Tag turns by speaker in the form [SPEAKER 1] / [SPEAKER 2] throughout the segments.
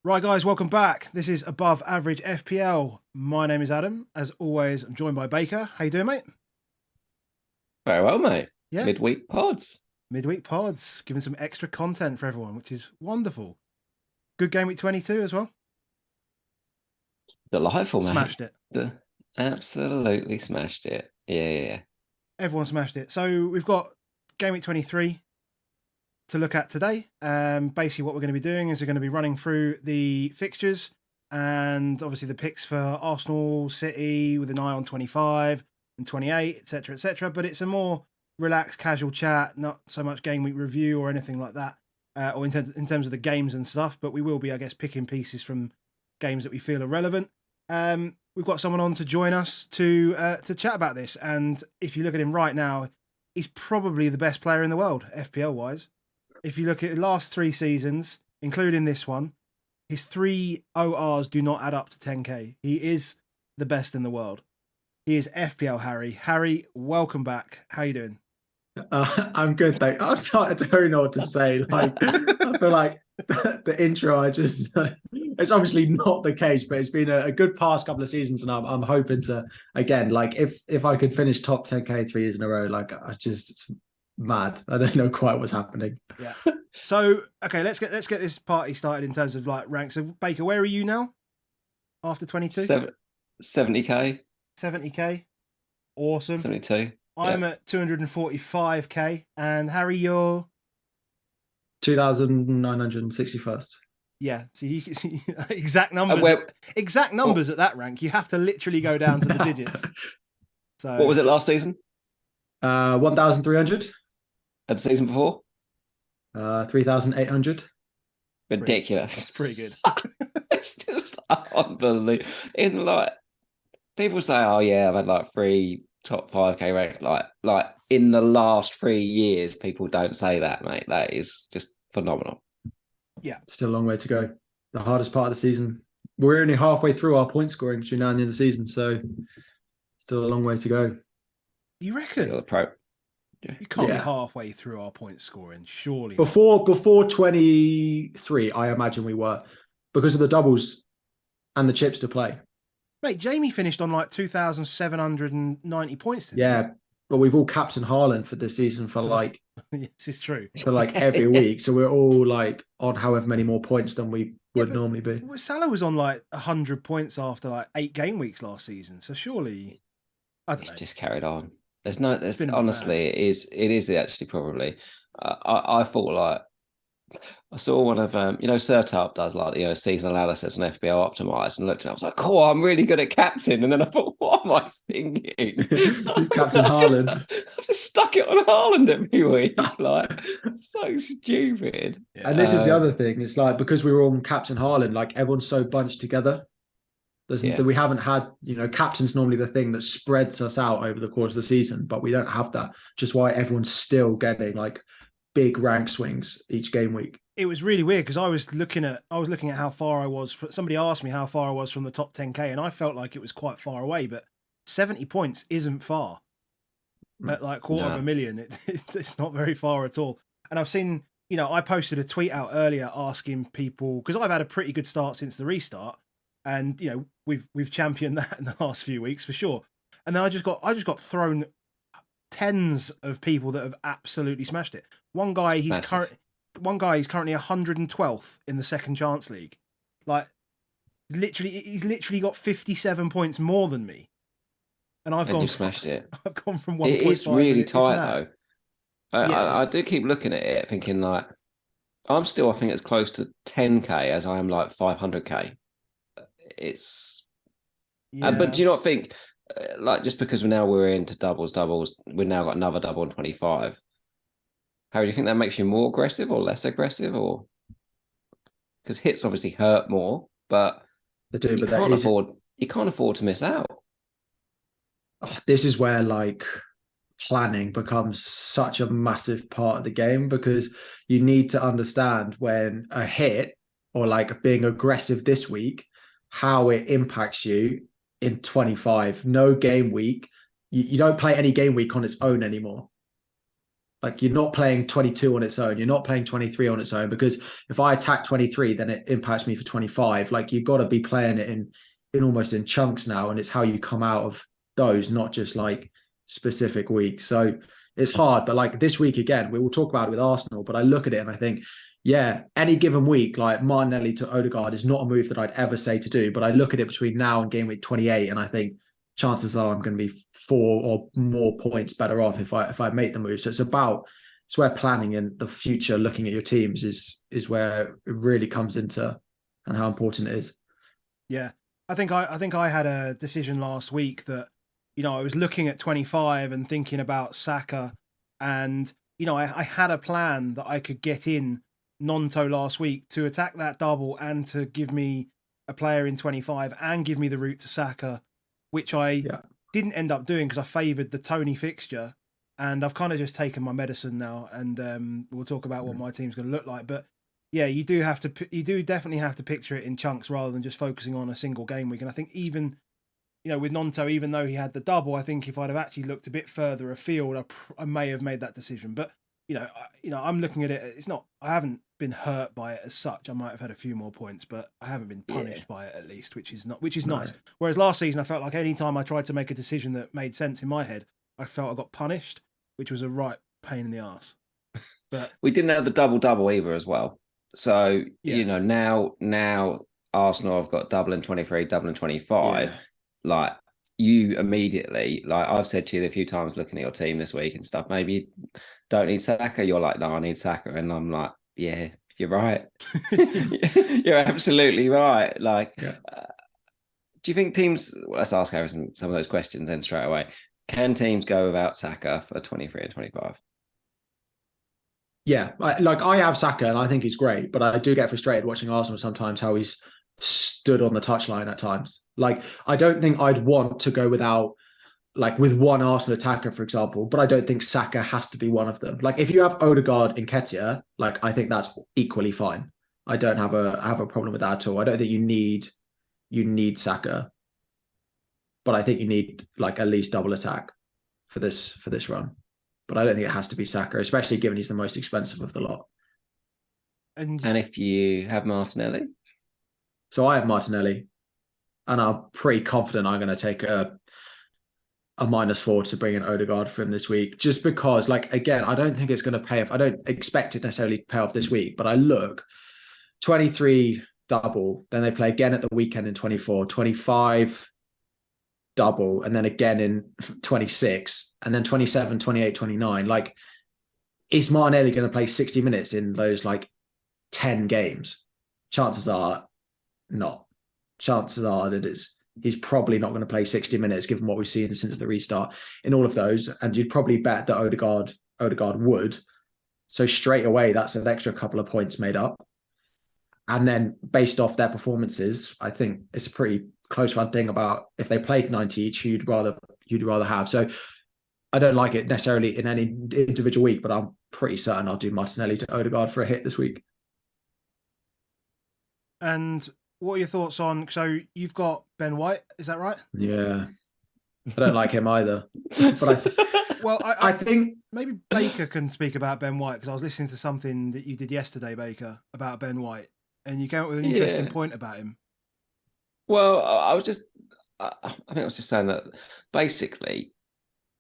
[SPEAKER 1] Right, guys, welcome back. This is Above Average FPL. My name is Adam. As always, I'm joined by Baker. How you doing, mate?
[SPEAKER 2] Very well, mate.
[SPEAKER 1] Yeah,
[SPEAKER 2] Midweek pods.
[SPEAKER 1] midweek pods, giving some extra content for everyone, which is wonderful. Good game week 22 as well.
[SPEAKER 2] Delightful, mate.
[SPEAKER 1] Smashed it.
[SPEAKER 2] Absolutely smashed it. Yeah.
[SPEAKER 1] Everyone smashed it. So we've got game week 23 to look at today. Basically, what we're going to be doing is we're going to be running through the fixtures and obviously the picks for Arsenal, City with an eye on 25 and 28, etc., etc. But it's a more relaxed, casual chat, not so much game week review or anything like that, or in terms of the games and stuff. But we will be, I guess, picking pieces from games that we feel are relevant. We've got someone on to join us to chat about this, and if you look at him right now, he's probably the best player in the world, FPL wise. If you look at the last 3 seasons, including this one, his 3 ORs do not add up to 10k. He is the best in the world. He is FPL Harry. Harry, welcome back. How you doing?
[SPEAKER 3] I'm good, thank you. I don't know what to say. Like, I feel like the intro, it's obviously not the case, but it's been a good past couple of seasons, and I'm hoping to, again, like if I could finish top 10k 3 years in a row, like it's mad. I don't know quite what's happening.
[SPEAKER 1] Yeah. So, okay, let's get this party started in terms of like ranks. So, Baker, where are you now after 22?
[SPEAKER 2] 70k,
[SPEAKER 1] 70k. Awesome.
[SPEAKER 2] 72.
[SPEAKER 1] I'm at 245k, and Harry, you're
[SPEAKER 3] 2,961st.
[SPEAKER 1] yeah. So you can see exact numbers. Exact numbers at that rank. You have to literally go down to the digits. So
[SPEAKER 2] What was it last season?
[SPEAKER 3] 1,300.
[SPEAKER 2] And the season before?
[SPEAKER 3] 3,800.
[SPEAKER 2] Ridiculous.
[SPEAKER 1] It's pretty good.
[SPEAKER 2] It's just unbelievable. In like, people say, "Oh yeah, I've had like 3 top 5k ranks." Like in the last 3 years, people don't say that, mate. That is just phenomenal.
[SPEAKER 1] Yeah,
[SPEAKER 3] Still a long way to go. The hardest part of the season. We're only halfway through our point scoring between now and the end of the season, so still a long way to go.
[SPEAKER 1] you reckon?
[SPEAKER 2] Still a pro.
[SPEAKER 1] You can't be
[SPEAKER 3] Yeah.
[SPEAKER 1] halfway through our point scoring, surely.
[SPEAKER 3] Before 23, I imagine we were, because of the doubles and the chips to play.
[SPEAKER 1] Mate, Jamie finished on like 2,790 points today.
[SPEAKER 3] Yeah, but we've all captained Haaland for this season for like
[SPEAKER 1] This is true.
[SPEAKER 3] every week, so we're all like on however many more points than we would normally be.
[SPEAKER 1] Well, Salah was on like 100 points after like 8 game weeks last season, so surely I don't know.
[SPEAKER 2] It's just carried on. There's
[SPEAKER 1] been
[SPEAKER 2] honestly, it is actually probably. I thought like I saw one of Sir Tarp does like season analysis on FBO Optimized, and looked at it. I was like, "Cool, I'm really good at captain." And then I thought, "What am I thinking?"
[SPEAKER 3] Captain Haaland.
[SPEAKER 2] I've just stuck it on Haaland every week. Like, so stupid.
[SPEAKER 1] Yeah.
[SPEAKER 3] And this is the other thing. It's like, because we were all Captain Haaland, like everyone's so bunched together. We haven't had, captain's normally the thing that spreads us out over the course of the season, but we don't have that. Just why everyone's still getting like big rank swings each game week.
[SPEAKER 1] It was really weird because I was looking at how far I was. Somebody asked me how far I was from the top 10k, and I felt like it was quite far away. But 70 points isn't far. At like quarter of a million, it's not very far at all. And I've seen, I posted a tweet out earlier asking people, because I've had a pretty good start since the restart, and we've championed that in the last few weeks for sure. And then I just got thrown tens of people that have absolutely smashed it. One guy, he's currently 112th in the second chance league. Like, he's literally got 57 points more than me, and
[SPEAKER 2] You smashed it.
[SPEAKER 1] I've gone from 1.5.
[SPEAKER 2] It is really tight though.
[SPEAKER 1] Yes.
[SPEAKER 2] I do keep looking at it, thinking like I'm still, I think, as close to 10k as I am like 500k. It's, but do you not think, like, just because we're into doubles, we've now got another double on 25. How do you think that makes you more aggressive or less aggressive, or because hits obviously hurt more, but
[SPEAKER 3] They do, but
[SPEAKER 2] you can't afford to miss out.
[SPEAKER 3] This is where like planning becomes such a massive part of the game, because you need to understand when a hit or like being aggressive this week, how it impacts you in 25. No game week. You don't play any game week on its own anymore. Like you're not playing 22 on its own. You're not playing 23 on its own, because if I attack 23, then it impacts me for 25. Like you've got to be playing it in almost in chunks now. And it's how you come out of those, not just like specific weeks. So it's hard. But like this week, again, we will talk about it with Arsenal, but I look at it and I think, yeah, any given week, like Martinelli to Odegaard is not a move that I'd ever say to do. But I look at it between now and game week 28, and I think chances are I'm going to be 4 or more points better off if I make the move. So it's where planning and the future, looking at your teams is where it really comes into, and how important it is.
[SPEAKER 1] Yeah, I think I had a decision last week that, I was looking at 25 and thinking about Saka, and I had a plan that I could get in Nonto last week to attack that double and to give me a player in 25 and give me the route to Saka, which I didn't end up doing because I favoured the Tony fixture, and I've kind of just taken my medicine now, and we'll talk about what my team's going to look like. But yeah, you do definitely have to picture it in chunks rather than just focusing on a single game week. And I think even, with Nonto, even though he had the double, I think if I'd have actually looked a bit further afield, I may have made that decision. But I'm looking at it. It's not. I haven't been hurt by it as such. I might have had a few more points, but I haven't been punished by it at least, which is nice. Whereas last season, I felt like any time I tried to make a decision that made sense in my head, I felt I got punished, which was a right pain in the arse. But
[SPEAKER 2] we didn't have the double either as well. So now Arsenal have got double in 23, double in 25. Yeah. Like you immediately, like I've said to you a few times, looking at your team this week and stuff, maybe you don't need Saka. You're like, no, I need Saka, and I'm like, yeah, you're right. You're absolutely right. Like, do you think teams? Let's ask Harrison some of those questions then straight away. Can teams go without Saka for 23 and 25?
[SPEAKER 3] Yeah, I have Saka and I think he's great, but I do get frustrated watching Arsenal sometimes how he's stood on the touchline at times. Like, I don't think I'd want to go without, like, with one Arsenal attacker, for example, but I don't think Saka has to be one of them. Like, if you have Odegaard and Nketiah, like, I think that's equally fine. I don't have a problem with that at all. I don't think you need Saka, but I think you need like at least double attack for this run. But I don't think it has to be Saka, especially given he's the most expensive of the lot.
[SPEAKER 2] And if you have Martinelli?
[SPEAKER 3] So I have Martinelli, and I'm pretty confident I'm going to take a -4 to bring in Odegaard for him this week, just because, like, again, I don't think it's going to pay off. I don't expect it necessarily to pay off this week, but I look, 23 double, then they play again at the weekend in 24, 25 double, and then again in 26, and then 27, 28, 29. Like, is Martinelli going to play 60 minutes in those like 10 games? Chances are not. Chances are that he's probably not going to play 60 minutes given what we've seen since the restart in all of those. And you'd probably bet that Odegaard would. So straight away, that's an extra couple of points made up. And then based off their performances, I think it's a pretty close run thing about if they played 90 each, you'd rather have. So I don't like it necessarily in any individual week, but I'm pretty certain I'll do Martinelli to Odegaard for a hit this week.
[SPEAKER 1] And what are your thoughts on? So you've got Ben White, is that right?
[SPEAKER 3] Yeah, I don't like him either. But I think
[SPEAKER 1] maybe Baker can speak about Ben White, because I was listening to something that you did yesterday, Baker, about Ben White, and you came up with an interesting point about him.
[SPEAKER 2] Well, I think I was just saying that basically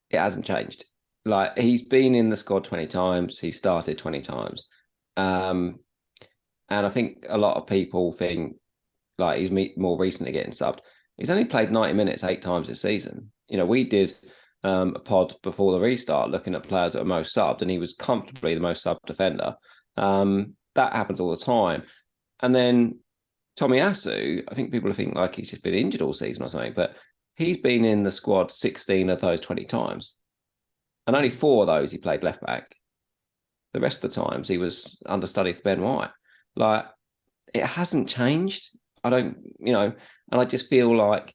[SPEAKER 2] it hasn't changed. Like, he's been in the squad 20 times, he started 20 times, and I think a lot of people think like he's more recently getting subbed. He's only played 90 minutes 8 times this season. We did a pod before the restart looking at players that were most subbed, and he was comfortably the most subbed defender. That happens all the time. And then Tomiyasu, I think people think like he's just been injured all season or something, but he's been in the squad 16 of those 20 times. And only 4 of those he played left back. The rest of the times he was understudy for Ben White. Like, it hasn't changed. I don't, and I just feel like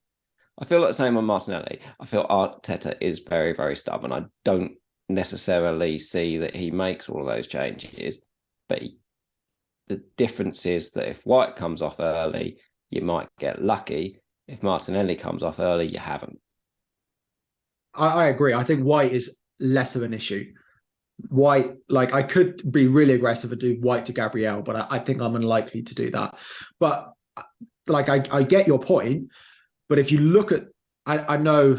[SPEAKER 2] the same on Martinelli. I feel Arteta is very, very stubborn. I don't necessarily see that he makes all of those changes, but the difference is that if White comes off early, you might get lucky. If Martinelli comes off early, you haven't.
[SPEAKER 3] I agree. I think White is less of an issue White, like I could be really aggressive and do White to Gabriel, but I think I'm unlikely to do that. But like I get your point, but if you look at, I know,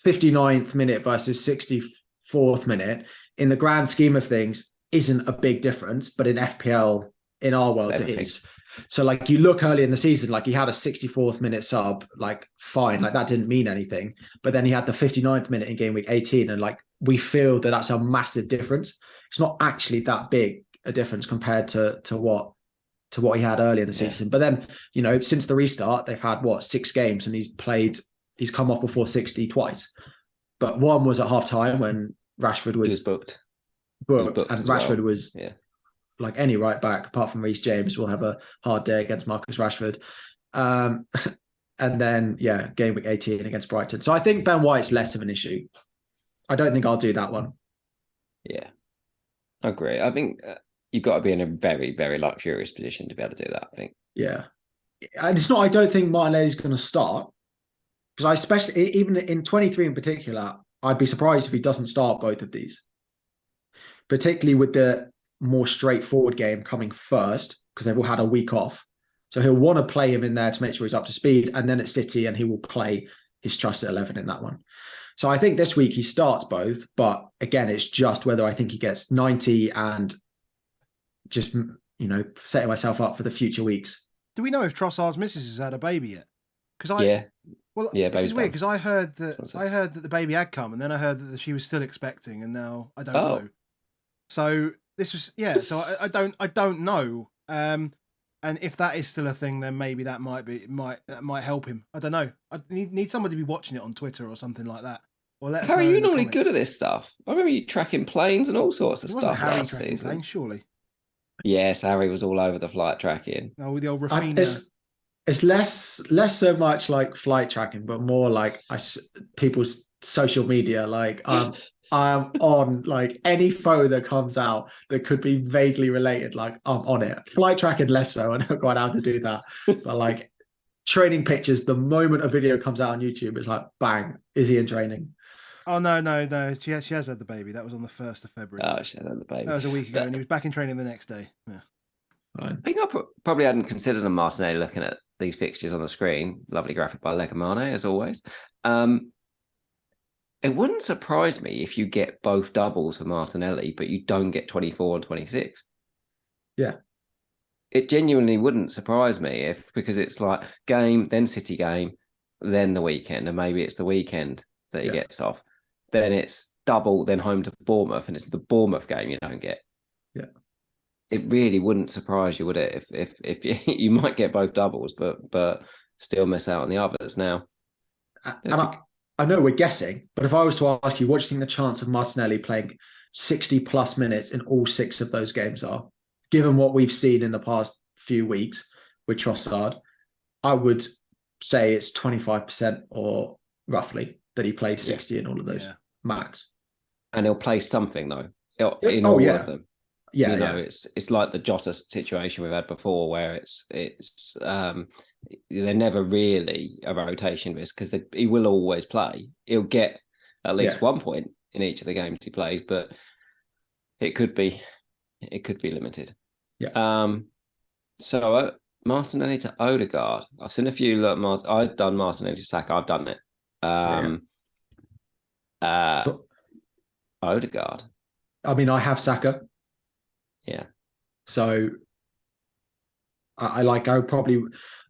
[SPEAKER 3] 59th minute versus 64th minute in the grand scheme of things isn't a big difference, but in FPL in our world it is. So like you look early in the season, like he had a 64th minute sub, like fine, like that didn't mean anything. But then he had the 59th minute in game week 18, and like we feel that that's a massive difference. It's not actually that big a difference compared to what he had earlier in the season. But then, since the restart, they've had 6 games, and he's come off before 60 twice. But one was at half time when Rashford was
[SPEAKER 2] booked,
[SPEAKER 3] and Rashford was like any right back apart from Reece James will have a hard day against Marcus Rashford. And then game week 18 against Brighton. So I think Ben White's less of an issue. I don't think I'll do that one.
[SPEAKER 2] Yeah, I agree. I think you've got to be in a very, very luxurious position to be able to do that, I think.
[SPEAKER 3] Yeah. And it's not, I don't think Martinelli's going to start, because I especially, even in 23 in particular, I'd be surprised if he doesn't start both of these, particularly with the more straightforward game coming first, because they've all had a week off. So he'll want to play him in there to make sure he's up to speed, and then at City, and he will play his trusted 11 in that one. So I think this week he starts both, but again, it's just whether I think he gets 90 and just, setting myself up for the future weeks.
[SPEAKER 1] Do we know if Trossard's missus has had a baby yet?
[SPEAKER 2] Because
[SPEAKER 1] this is weird because I heard that the baby had come, and then I heard that she was still expecting, and now I don't know. So this was So I don't know. And if that is still a thing, then maybe that might help him. I don't know. I need somebody to be watching it on Twitter or something like that. Or let us know.
[SPEAKER 2] Harry, you're normally good at this stuff. I remember you tracking planes and all sorts of stuff.
[SPEAKER 1] Harry tracking planes, surely.
[SPEAKER 2] Yes, Harry was all over the flight tracking.
[SPEAKER 1] Oh, with the old Rafinha.
[SPEAKER 3] It's less so much like flight tracking, but more like people's social media. Like I'm on like any photo that comes out that could be vaguely related. Like I'm on it. Flight tracking less so. I don't quite how to do that, but like training pictures. The moment a video comes out on YouTube, it's like bang, is he in training?
[SPEAKER 1] Oh no. She has had the baby. That was on the 1st of February.
[SPEAKER 2] Oh, she has had the baby.
[SPEAKER 1] That was a week ago, and he was back in training the next day. Yeah.
[SPEAKER 2] I think I probably hadn't considered a Martinelli looking at these fixtures on the screen. Lovely graphic by Legamane, as always. It wouldn't surprise me if you get both doubles for Martinelli, but you don't get 24 and 26.
[SPEAKER 3] Yeah.
[SPEAKER 2] It genuinely wouldn't surprise me because it's like game, then City game, then the weekend, and maybe it's the weekend that he gets off. Then it's double, then home to Bournemouth, and it's the Bournemouth game you don't get.
[SPEAKER 3] Yeah.
[SPEAKER 2] It really wouldn't surprise you, would it? If you might get both doubles, but still miss out on the others now.
[SPEAKER 3] And I know we're guessing, but if I was to ask you, what do you think the chance of Martinelli playing 60 plus minutes in all 6 of those games are, given what we've seen in the past few weeks with Trossard? I would say it's 25% or roughly that he plays 60 in all of those max. And
[SPEAKER 2] he'll play something though in all of them.
[SPEAKER 3] Yeah,
[SPEAKER 2] it's like the Jota situation we've had before, where it's they're never really a rotation risk because he will always play. He'll get at least 1 point in each of the games he plays, but it could be limited.
[SPEAKER 3] Yeah.
[SPEAKER 2] So Martinelli to Odegaard. I've seen a few. I've done Martinelli to Saka. I've done it. Odegaard.
[SPEAKER 3] I mean, I have Saka.
[SPEAKER 2] Yeah.
[SPEAKER 3] So I would probably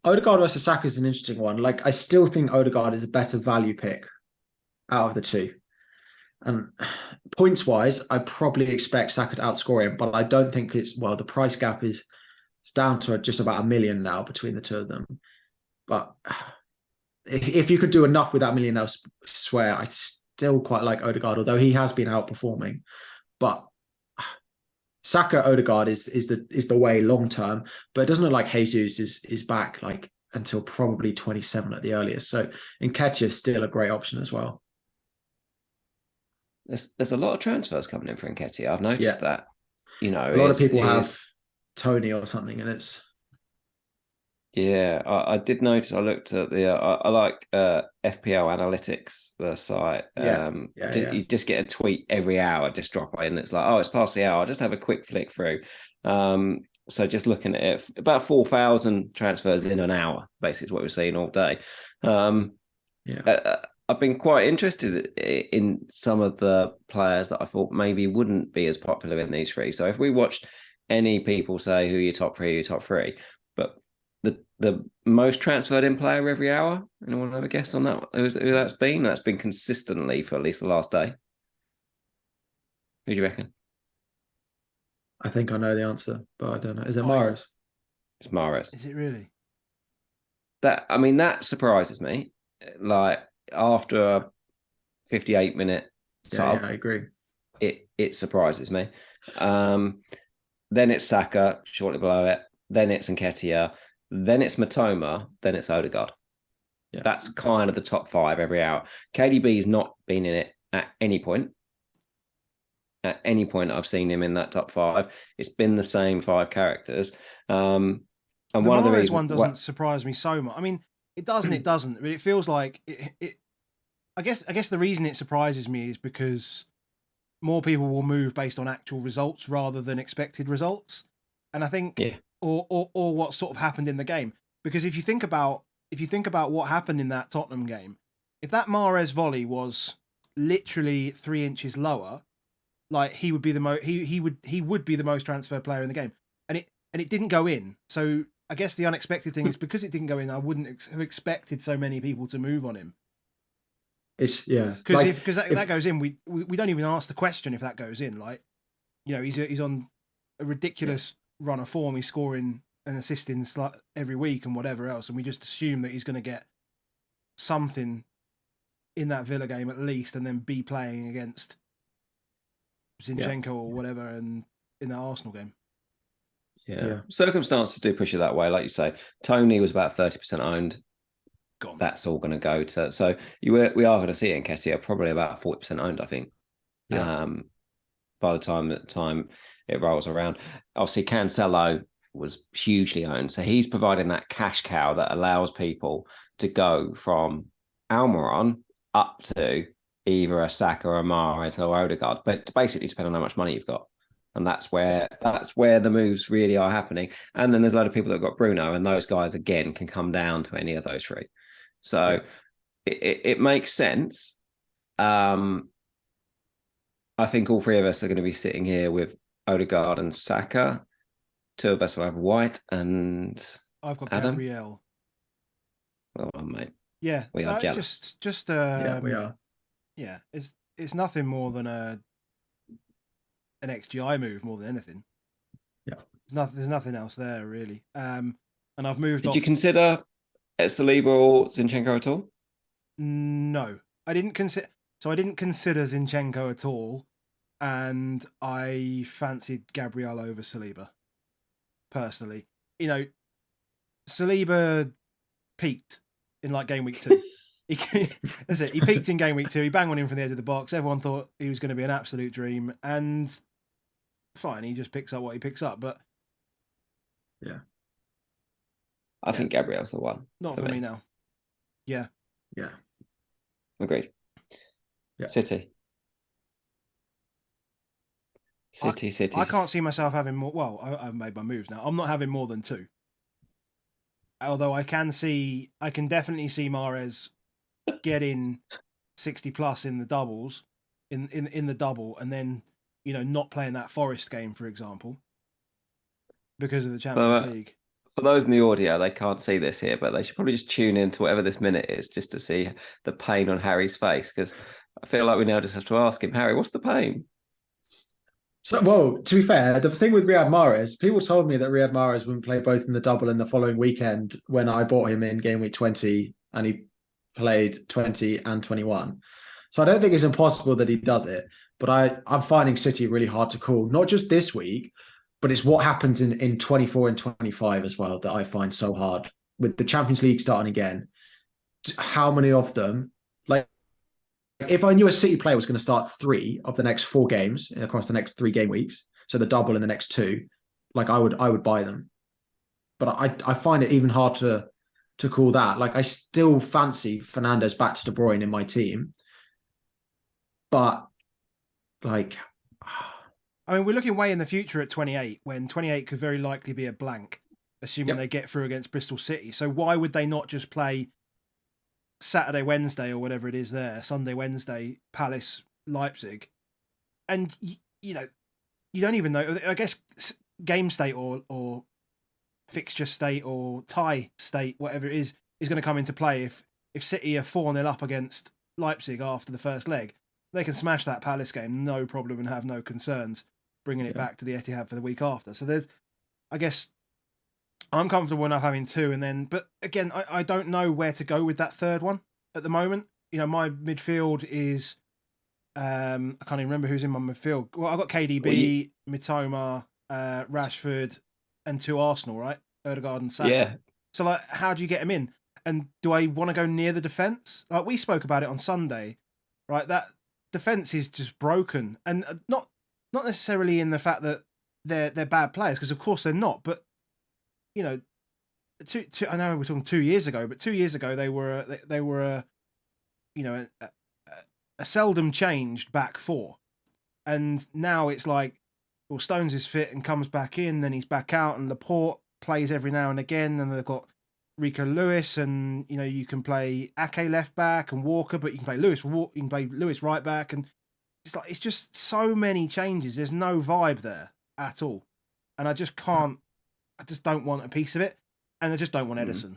[SPEAKER 3] Odegaard versus Saka is an interesting one. Like I still think Odegaard is a better value pick out of the two. And points wise, I probably expect Saka to outscore him, but I don't think the price gap is down to just about 1 million now between the two of them. But if you could do enough with that 1 million, I swear I still quite like Odegaard, although he has been outperforming. But Saka Odegaard is the way long term, but it doesn't look like Jesus is back like until probably 27 at the earliest. So Nketiah is still a great option as well.
[SPEAKER 2] There's a lot of transfers coming in for Nketiah. I've noticed that.
[SPEAKER 3] A lot of people have Tony or something, and it's
[SPEAKER 2] Yeah, I did notice. I looked at the. I like FPL Analytics, the site. You just get a tweet every hour, just drop in, and it's like, oh, it's past the hour. I'll just have a quick flick through. So just looking at it, about 4,000 transfers in an hour, basically, is what we're seeing all day. I've been quite interested in some of the players that I thought maybe wouldn't be as popular in these three. So if we watched any people say who your top three, but the most transferred in player every hour. Anyone have a guess on that? Who that's been? That's been consistently for at least the last day. Who do you reckon?
[SPEAKER 3] I think I know the answer, but I don't know. Is it Mahrez?
[SPEAKER 2] It's Mahrez.
[SPEAKER 1] Is it really?
[SPEAKER 2] That surprises me. Like after a 58-minute sub,
[SPEAKER 3] I agree.
[SPEAKER 2] It surprises me. Then it's Saka, shortly below it. Then it's Nketiah. Then it's Matoma, then it's Odegaard. Yeah. That's kind of the top five every hour. KDB's not been in it at any point. At any point I've seen him in that top five. It's been the same five characters. And one of the reasons
[SPEAKER 1] one doesn't surprise me so much. I mean, it does and it doesn't. But it feels like it. I guess the reason it surprises me is because more people will move based on actual results rather than expected results. And I think or what sort of happened in the game. Because if you think about what happened in that Tottenham game, if that Mahrez volley was literally 3 inches lower, like he would be he would be the most transferred player in the game, and it didn't go in. So I guess the unexpected thing is because it didn't go in, I wouldn't have expected so many people to move on him.
[SPEAKER 3] Because
[SPEAKER 1] if that goes in, we don't even ask the question if that goes in. Like, you know, he's on a ridiculous run of form. He's scoring and assisting every week and whatever else, and we just assume that he's going to get something in that Villa game at least, and then be playing against Zinchenko or whatever, and in the Arsenal game.
[SPEAKER 2] Yeah. Circumstances do push it that way, like you say. Tony was about 30% owned.
[SPEAKER 1] Gone.
[SPEAKER 2] That's all going to go to. So we are going to see it in Nketiah probably about 40% owned, I think. Yeah. By the time it rolls around, obviously Cancelo was hugely owned, so he's providing that cash cow that allows people to go from Almiron up to either a Saka or a Mahrez or Odegaard, but basically depending on how much money you've got. And that's where the moves really are happening. And then there's a lot of people that have got Bruno, and those guys again can come down to any of those three. So it makes sense. I think all three of us are going to be sitting here with Odegaard and Saka. Two of us will have White, and
[SPEAKER 1] I've got
[SPEAKER 2] Adam.
[SPEAKER 1] Gabriel.
[SPEAKER 2] Well done, mate.
[SPEAKER 1] Yeah,
[SPEAKER 2] we are jealous.
[SPEAKER 1] Just
[SPEAKER 3] we are.
[SPEAKER 1] Yeah, it's nothing more than an XGI move more than anything.
[SPEAKER 3] Yeah,
[SPEAKER 1] there's nothing else there really. And I've moved.
[SPEAKER 2] Did you consider Saliba or Zinchenko at all?
[SPEAKER 1] No, I didn't consider. So I didn't consider Zinchenko at all, and I fancied Gabriel over Saliba. Personally, you know, Saliba peaked in like game week 2. That's it. He peaked in game week 2. He banged one in from the edge of the box. Everyone thought he was going to be an absolute dream, and fine, he just picks up what he picks up. But
[SPEAKER 2] I think Gabriel's the one.
[SPEAKER 1] Not for me now. Yeah.
[SPEAKER 2] Agreed.
[SPEAKER 3] Yeah.
[SPEAKER 2] City.
[SPEAKER 1] I can't see myself having more. Well, I've made my moves now. I'm not having more than 2. Although I can definitely see Mahrez getting 60 plus in the doubles, in the double, and then, you know, not playing that Forest game, for example, because of the Champions League.
[SPEAKER 2] For those in the audio, they can't see this here, but they should probably just tune in to whatever this minute is just to see the pain on Harry's face, because I feel like we now just have to ask him, Harry, what's the pain?
[SPEAKER 3] So, well, to be fair, the thing with Riyad Mahrez, people told me that Riyad Mahrez wouldn't play both in the double and the following weekend when I bought him in game week 20, and he played 20 and 21. So I don't think it's impossible that he does it, but I'm finding City really hard to call, not just this week, but it's what happens in 24 and 25 as well that I find so hard. With the Champions League starting again, how many of them, like, if I knew a City player was going to start 3 of the next 4 games across the next 3 game weeks, so the double in the next 2, like I would buy them. but I find it even hard to call that. Like, I still fancy Fernandes back to De Bruyne in my team, but like,
[SPEAKER 1] I mean, we're looking way in the future at 28, when 28 could very likely be a blank, assuming they get through against Bristol City. So why would they not just play Saturday, Wednesday, or whatever it is there, Sunday, Wednesday, Palace, Leipzig? And, you know, you don't even know, I guess, game state or fixture state or tie state, whatever it is going to come into play. If City are 4-0 up against Leipzig after the first leg, they can smash that Palace game, no problem, and have no concerns bringing it back to the Etihad for the week after. So I guess I'm comfortable enough having two, but again, I don't know where to go with that third one at the moment. You know, my midfield is, I can't even remember who's in my midfield. Well, I've got KDB, Mitoma, Rashford, and 2 Arsenal, right? Odegaard and Saka.
[SPEAKER 2] Yeah.
[SPEAKER 1] So, like, how do you get them in? And do I want to go near the defence? Like, we spoke about it on Sunday, right? That defence is just broken, and not necessarily in the fact that they're bad players, because of course they're not. But you know, I know we're talking 2 years ago, but 2 years ago they were a seldom changed back four, and now it's like, well, Stones is fit and comes back in, then he's back out, and Laporte plays every now and again, and they've got Rico Lewis, and you can play Ake left back and Walker, but you can play Lewis right back, and it's just so many changes. There's no vibe there at all, and I just can't. I just don't want a piece of it, and I just don't want Ederson.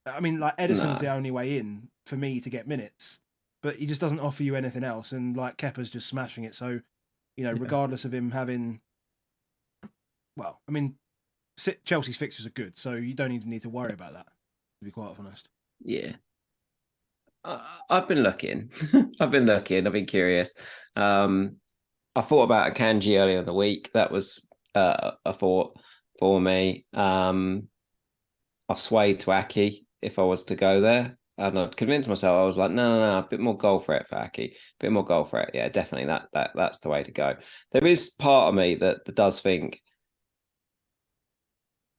[SPEAKER 1] I mean, like, Ederson's the only way in for me to get minutes, but he just doesn't offer you anything else, and like Kepa's just smashing it. So, regardless of him having, well, I mean, Chelsea's fixtures are good, so you don't even need to worry about that, to be quite honest.
[SPEAKER 2] Yeah. I've been looking. I've been curious. I thought about Akanji earlier in the week. That was a thought for me. I've swayed to Aki if I was to go there. And I'd convinced myself, I was like, no, a bit more goal threat for Aki. A bit more goal threat. Yeah, definitely that's the way to go. There is part of me that does think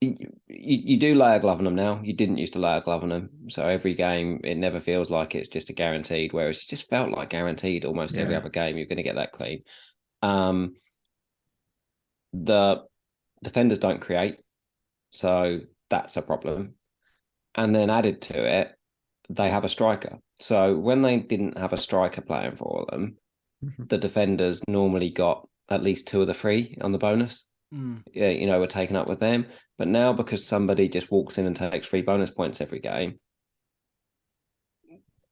[SPEAKER 2] you do lay a glove on them now. You didn't used to lay a glove on them. So every game, it never feels like it's just a guaranteed, whereas it just felt like guaranteed almost every other game. You're going to get that clean. The defenders don't create. So that's a problem. And then added to it, they have a striker. So when they didn't have a striker playing for them, the defenders normally got at least 2 of the 3 on the bonus. Were taken up with them. But now, because somebody just walks in and takes 3 bonus points every game,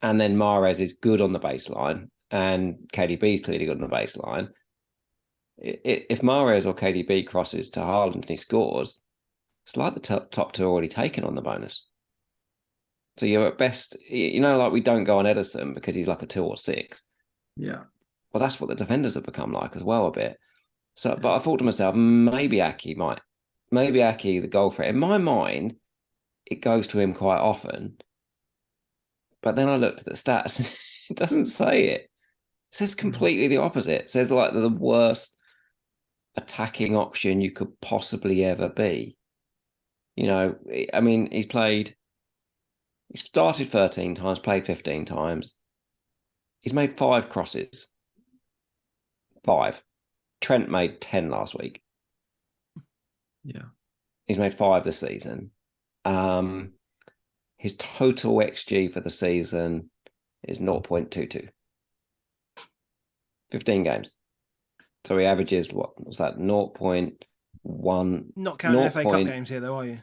[SPEAKER 2] and then Mahrez is good on the baseline, and KDB is clearly good on the baseline, if Mahrez or KDB crosses to Haaland and he scores, it's like the top 2 are already taken on the bonus. So you're at best, like we don't go on Ederson because he's like a 2 or 6.
[SPEAKER 3] Yeah.
[SPEAKER 2] Well, that's what the defenders have become like as well a bit. So, but I thought to myself, maybe Aki, the goal threat. In my mind, it goes to him quite often. But then I looked at the stats, and it doesn't say it. It says completely the opposite. It says like the worst attacking option you could possibly ever be. I mean, he started 13 times, played 15 times. He's made 5 crosses. 5. Trent made 10 last week.
[SPEAKER 3] Yeah.
[SPEAKER 2] He's made 5 this season. His total XG for the season is 0.22. 15 games. So he averages, what was that, 0.1...
[SPEAKER 1] Not counting FA Cup games here, though, are you?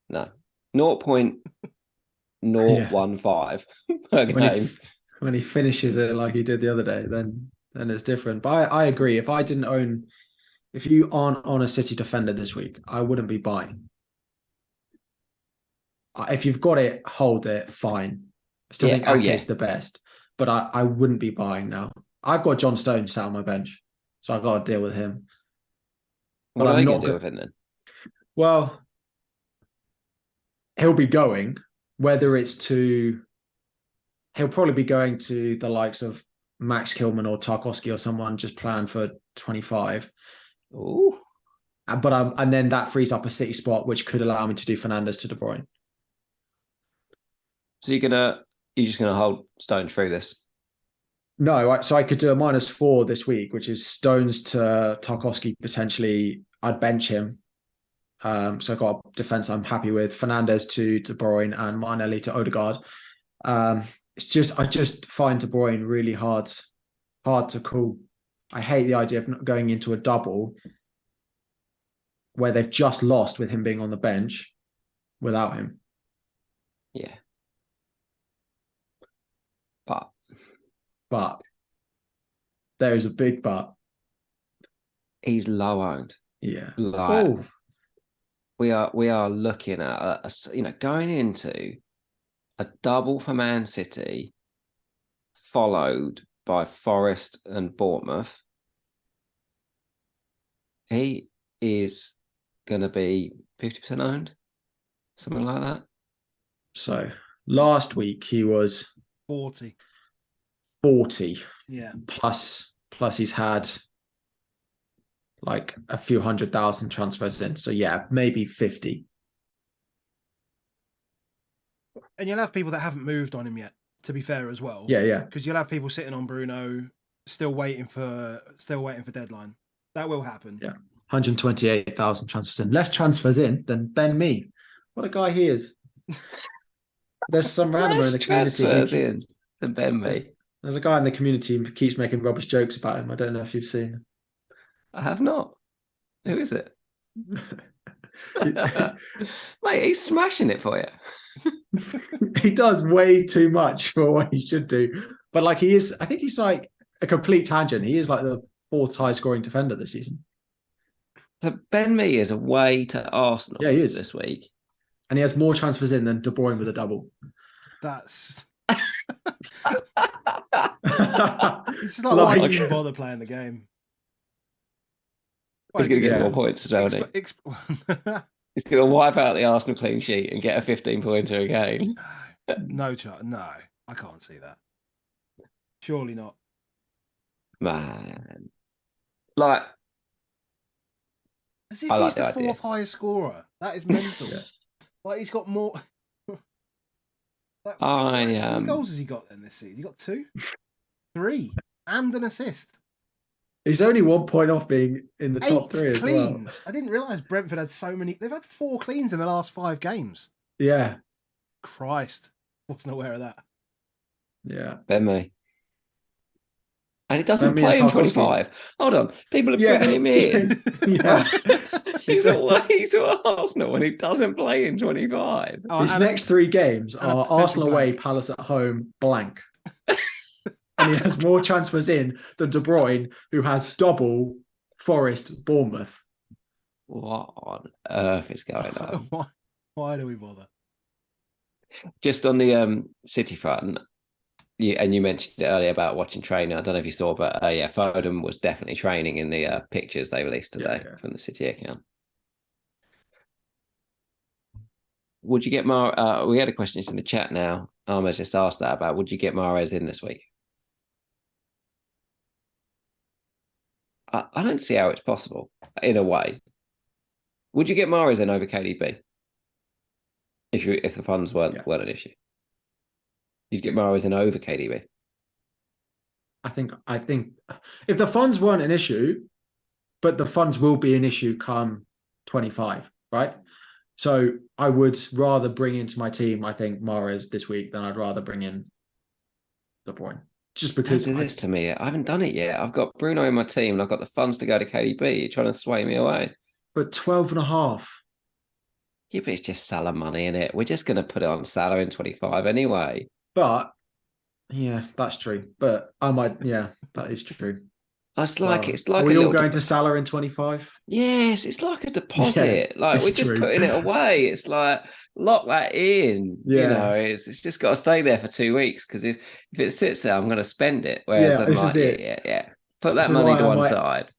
[SPEAKER 2] No. 0.015 per game.
[SPEAKER 3] When he finishes it like he did the other day, then it's different. But I agree. If you aren't on a City defender this week, I wouldn't be buying. If you've got it, hold it, fine. I still think Ake is the best, but I wouldn't be buying now. I've got John Stones sat on my bench, so I've got to deal with him.
[SPEAKER 2] What are they going to do with him then?
[SPEAKER 3] Well, he'll be going, whether it's to... He'll probably be going to the likes of Max Kilman or Tarkowski or someone just planned for 25.
[SPEAKER 2] Ooh.
[SPEAKER 3] and then that frees up a City spot, which could allow me to do Fernandes to De Bruyne.
[SPEAKER 2] So you're just gonna hold Stone through this?
[SPEAKER 3] No, so I could do a -4 this week, which is Stones to Tarkowski potentially. I'd bench him. So I've got a defense I'm happy with. Fernandes to De Bruyne and Martinelli to Odegaard. I just find De Bruyne really hard to call. I hate the idea of not going into a double where they've just lost with him being on the bench without him.
[SPEAKER 2] Yeah.
[SPEAKER 3] But there is a big but.
[SPEAKER 2] He's low owned.
[SPEAKER 3] Yeah.
[SPEAKER 2] Like, we are looking at going into a double for Man City, followed by Forest and Bournemouth. He is going to be 50% owned, something like that.
[SPEAKER 3] So last week he was
[SPEAKER 1] 40.
[SPEAKER 3] Yeah. Plus he's had like a few 100,000 transfers in. So yeah, maybe 50.
[SPEAKER 1] And you'll have people that haven't moved on him yet, to be fair as well.
[SPEAKER 3] Yeah.
[SPEAKER 1] Because you'll have people sitting on Bruno, still waiting for deadline. That will happen.
[SPEAKER 3] Yeah. 128,000 transfers in. Less transfers in than Ben Mee. What a guy he is. There's some randomer in the community.
[SPEAKER 2] Than Ben Mee.
[SPEAKER 3] There's a guy in the community who keeps making rubbish jokes about him. I don't know if you've seen.
[SPEAKER 2] I have not. Who is it? Mate, he's smashing it for you.
[SPEAKER 3] He does way too much for what he should do. But like I think he's like a complete tangent. He is like the 4th highest scoring defender this season.
[SPEAKER 2] So Ben Mee is away to Arsenal
[SPEAKER 3] he is.
[SPEAKER 2] This week.
[SPEAKER 3] And he has more transfers in than De Bruyne with a double.
[SPEAKER 1] That's... It's not like why you even bother playing the game.
[SPEAKER 2] He's going to get more points as well, isn't he? He's going to wipe out the Arsenal clean sheet and get a 15-pointer again.
[SPEAKER 1] No, I can't see that. Surely not.
[SPEAKER 2] Man. Like...
[SPEAKER 1] As if he's the 4th highest scorer. That is mental. Like, he's got more... How many goals has he got then this season? He got 2? 3? And an assist.
[SPEAKER 3] He's only 1 point off being in the top 3 as
[SPEAKER 1] cleans.
[SPEAKER 3] Well.
[SPEAKER 1] I didn't realise Brentford had so many. They've had 4 cleans in the last 5 games.
[SPEAKER 3] Yeah.
[SPEAKER 1] Christ. Wasn't aware of that.
[SPEAKER 3] Yeah.
[SPEAKER 2] Ben Mee. And he doesn't play in 25. Hold on. People are bringing him in. He's away to Arsenal and he doesn't play in 25.
[SPEAKER 3] His next 3 games are Arsenal away, Palace at home, blank. And he has more transfers in than De Bruyne, who has double Forest, Bournemouth.
[SPEAKER 2] What on earth is going on?
[SPEAKER 1] Why do we bother?
[SPEAKER 2] Just on the City front, you mentioned it earlier about watching training. I don't know if you saw, but Foden was definitely training in the pictures they released today from the City account. Would you get we had a question in the chat now. Arma's just asked that about would you get Mahrez in this week? I don't see how it's possible in a way. Would you get Mahrez in over KDB if the funds weren't an issue? You'd get Mahrez in over KDB.
[SPEAKER 3] I think if the funds weren't an issue, but the funds will be an issue come 25, right? So I would rather bring into my team, I think, Mahrez this week than I'd rather bring in De Bruyne. Just because
[SPEAKER 2] this to me, I haven't done it yet. I've got Bruno in my team and I've got the funds to go to KDB. You're trying to sway me away.
[SPEAKER 3] But 12.5.
[SPEAKER 2] Yeah, but it's just Salah money in it. We're just going to put it on Salah in 25 anyway.
[SPEAKER 3] But yeah, that's true. But I might, that is true.
[SPEAKER 2] It's like
[SPEAKER 3] are we all going to Salah in 25?
[SPEAKER 2] Yes, it's like a deposit. Like we're just putting it away. It's like lock that in.
[SPEAKER 3] Yeah.
[SPEAKER 2] You know, it's just got to stay there for 2 weeks because if it sits there, I'm going to spend it. Whereas I'm like, put that money to one side.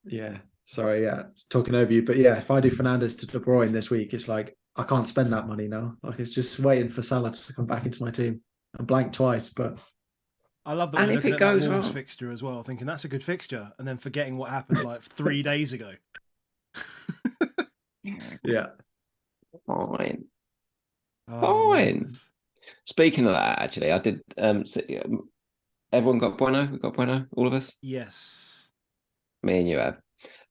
[SPEAKER 3] Yeah. Sorry, talking over you, but if I do Fernandes to De Bruyne this week, it's like I can't spend that money now. Like it's just waiting for Salah to come back into my team. I'm blank twice, but.
[SPEAKER 1] I love that. And if it goes wrong, fixture as well, thinking that's a good fixture, and then forgetting what happened like 3 days ago.
[SPEAKER 3] Yeah.
[SPEAKER 2] Fine.
[SPEAKER 1] Oh,
[SPEAKER 2] Fine.
[SPEAKER 1] madness.
[SPEAKER 2] Speaking of that, actually, I did. Everyone got Bueno? We got Bueno, all of us?
[SPEAKER 1] Yes.
[SPEAKER 2] Me and you have.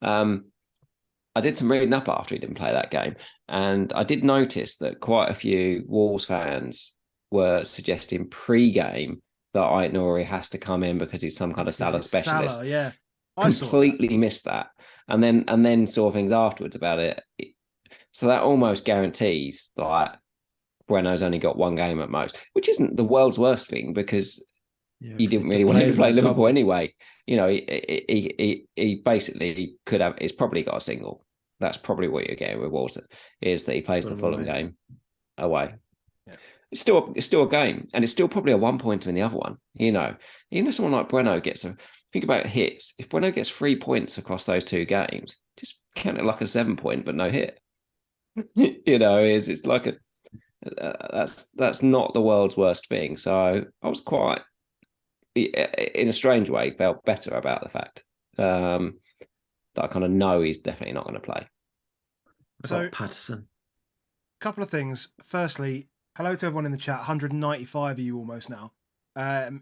[SPEAKER 2] I did some reading up after he didn't play that game, and I did notice that quite a few Wolves fans were suggesting pre-game that Aït-Nouri has to come in because he's some kind of Salah specialist.
[SPEAKER 1] Salah, yeah. I
[SPEAKER 2] Completely missed that, and then saw things afterwards about it. So that almost guarantees that Bueno's only got one game at most, which isn't the world's worst thing because he didn't really want him to play Liverpool anyway. You know, he basically could have. He's probably got a single. That's probably what you're getting with Wolves, is that he plays the Fulham game away.
[SPEAKER 1] Yeah.
[SPEAKER 2] It's still a game, and it's still probably a 1 pointer in the other one. You know, even if someone like Bueno gets think about hits. If Bueno gets 3 points across those two games, just count it like a 7 point, but no hit. You know, it's like that's not the world's worst thing. So I was quite, in a strange way, felt better about the fact that I kind of know he's definitely not going to play.
[SPEAKER 3] So Patterson.
[SPEAKER 1] A couple of things. Firstly, hello to everyone in the chat. 195 of you almost now.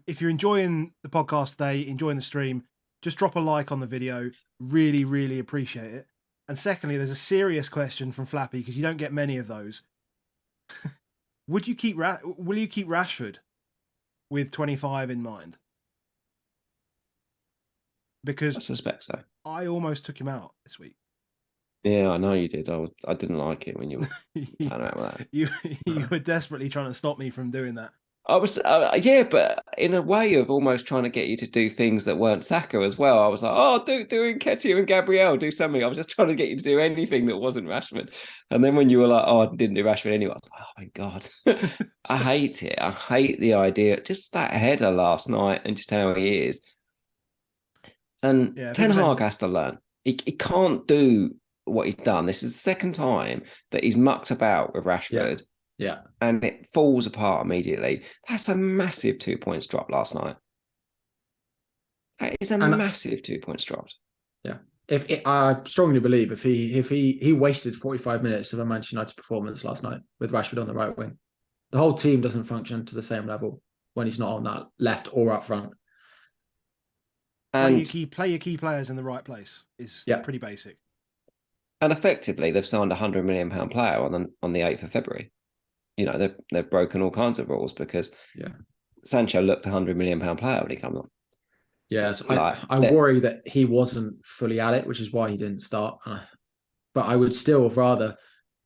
[SPEAKER 1] If you're enjoying the podcast today, enjoying the stream, just drop a like on the video. Really, really appreciate it. And secondly, there's a serious question from Flappy because you don't get many of those. Will you keep Rashford with 25 in mind? Because
[SPEAKER 2] I suspect so.
[SPEAKER 1] I almost took him out this week.
[SPEAKER 2] Yeah, I know you did. I didn't like it when you were planning out with that.
[SPEAKER 1] You were desperately trying to stop me from doing that.
[SPEAKER 2] I was, yeah, but in a way of almost trying to get you to do things that weren't Saka as well. I was like, oh, do Nketiah and Gabriel, do something. I was just trying to get you to do anything that wasn't Rashford. And then when you were like, oh, I didn't do Rashford anyway, I was like, oh my God. I hate it. I hate the idea. Just that header last night and just how he is. And Ten Hag has to learn. He can't do what he's done. This is the second time that he's mucked about with Rashford.
[SPEAKER 3] Yeah.
[SPEAKER 2] And it falls apart immediately. That's a massive 2 points drop last night. That is massive 2 points dropped.
[SPEAKER 3] Yeah. I strongly believe if he wasted 45 minutes of a Manchester United performance last night with Rashford on the right wing, the whole team doesn't function to the same level when he's not on that left or up front.
[SPEAKER 1] And play your key players in the right place is pretty basic.
[SPEAKER 2] And effectively, they've signed £100 million player on the 8th of February. You know, they've broken all kinds of rules because Sancho looked £100 million player when he came on.
[SPEAKER 3] Yes, I worry that he wasn't fully at it, which is why he didn't start. But I would still have rather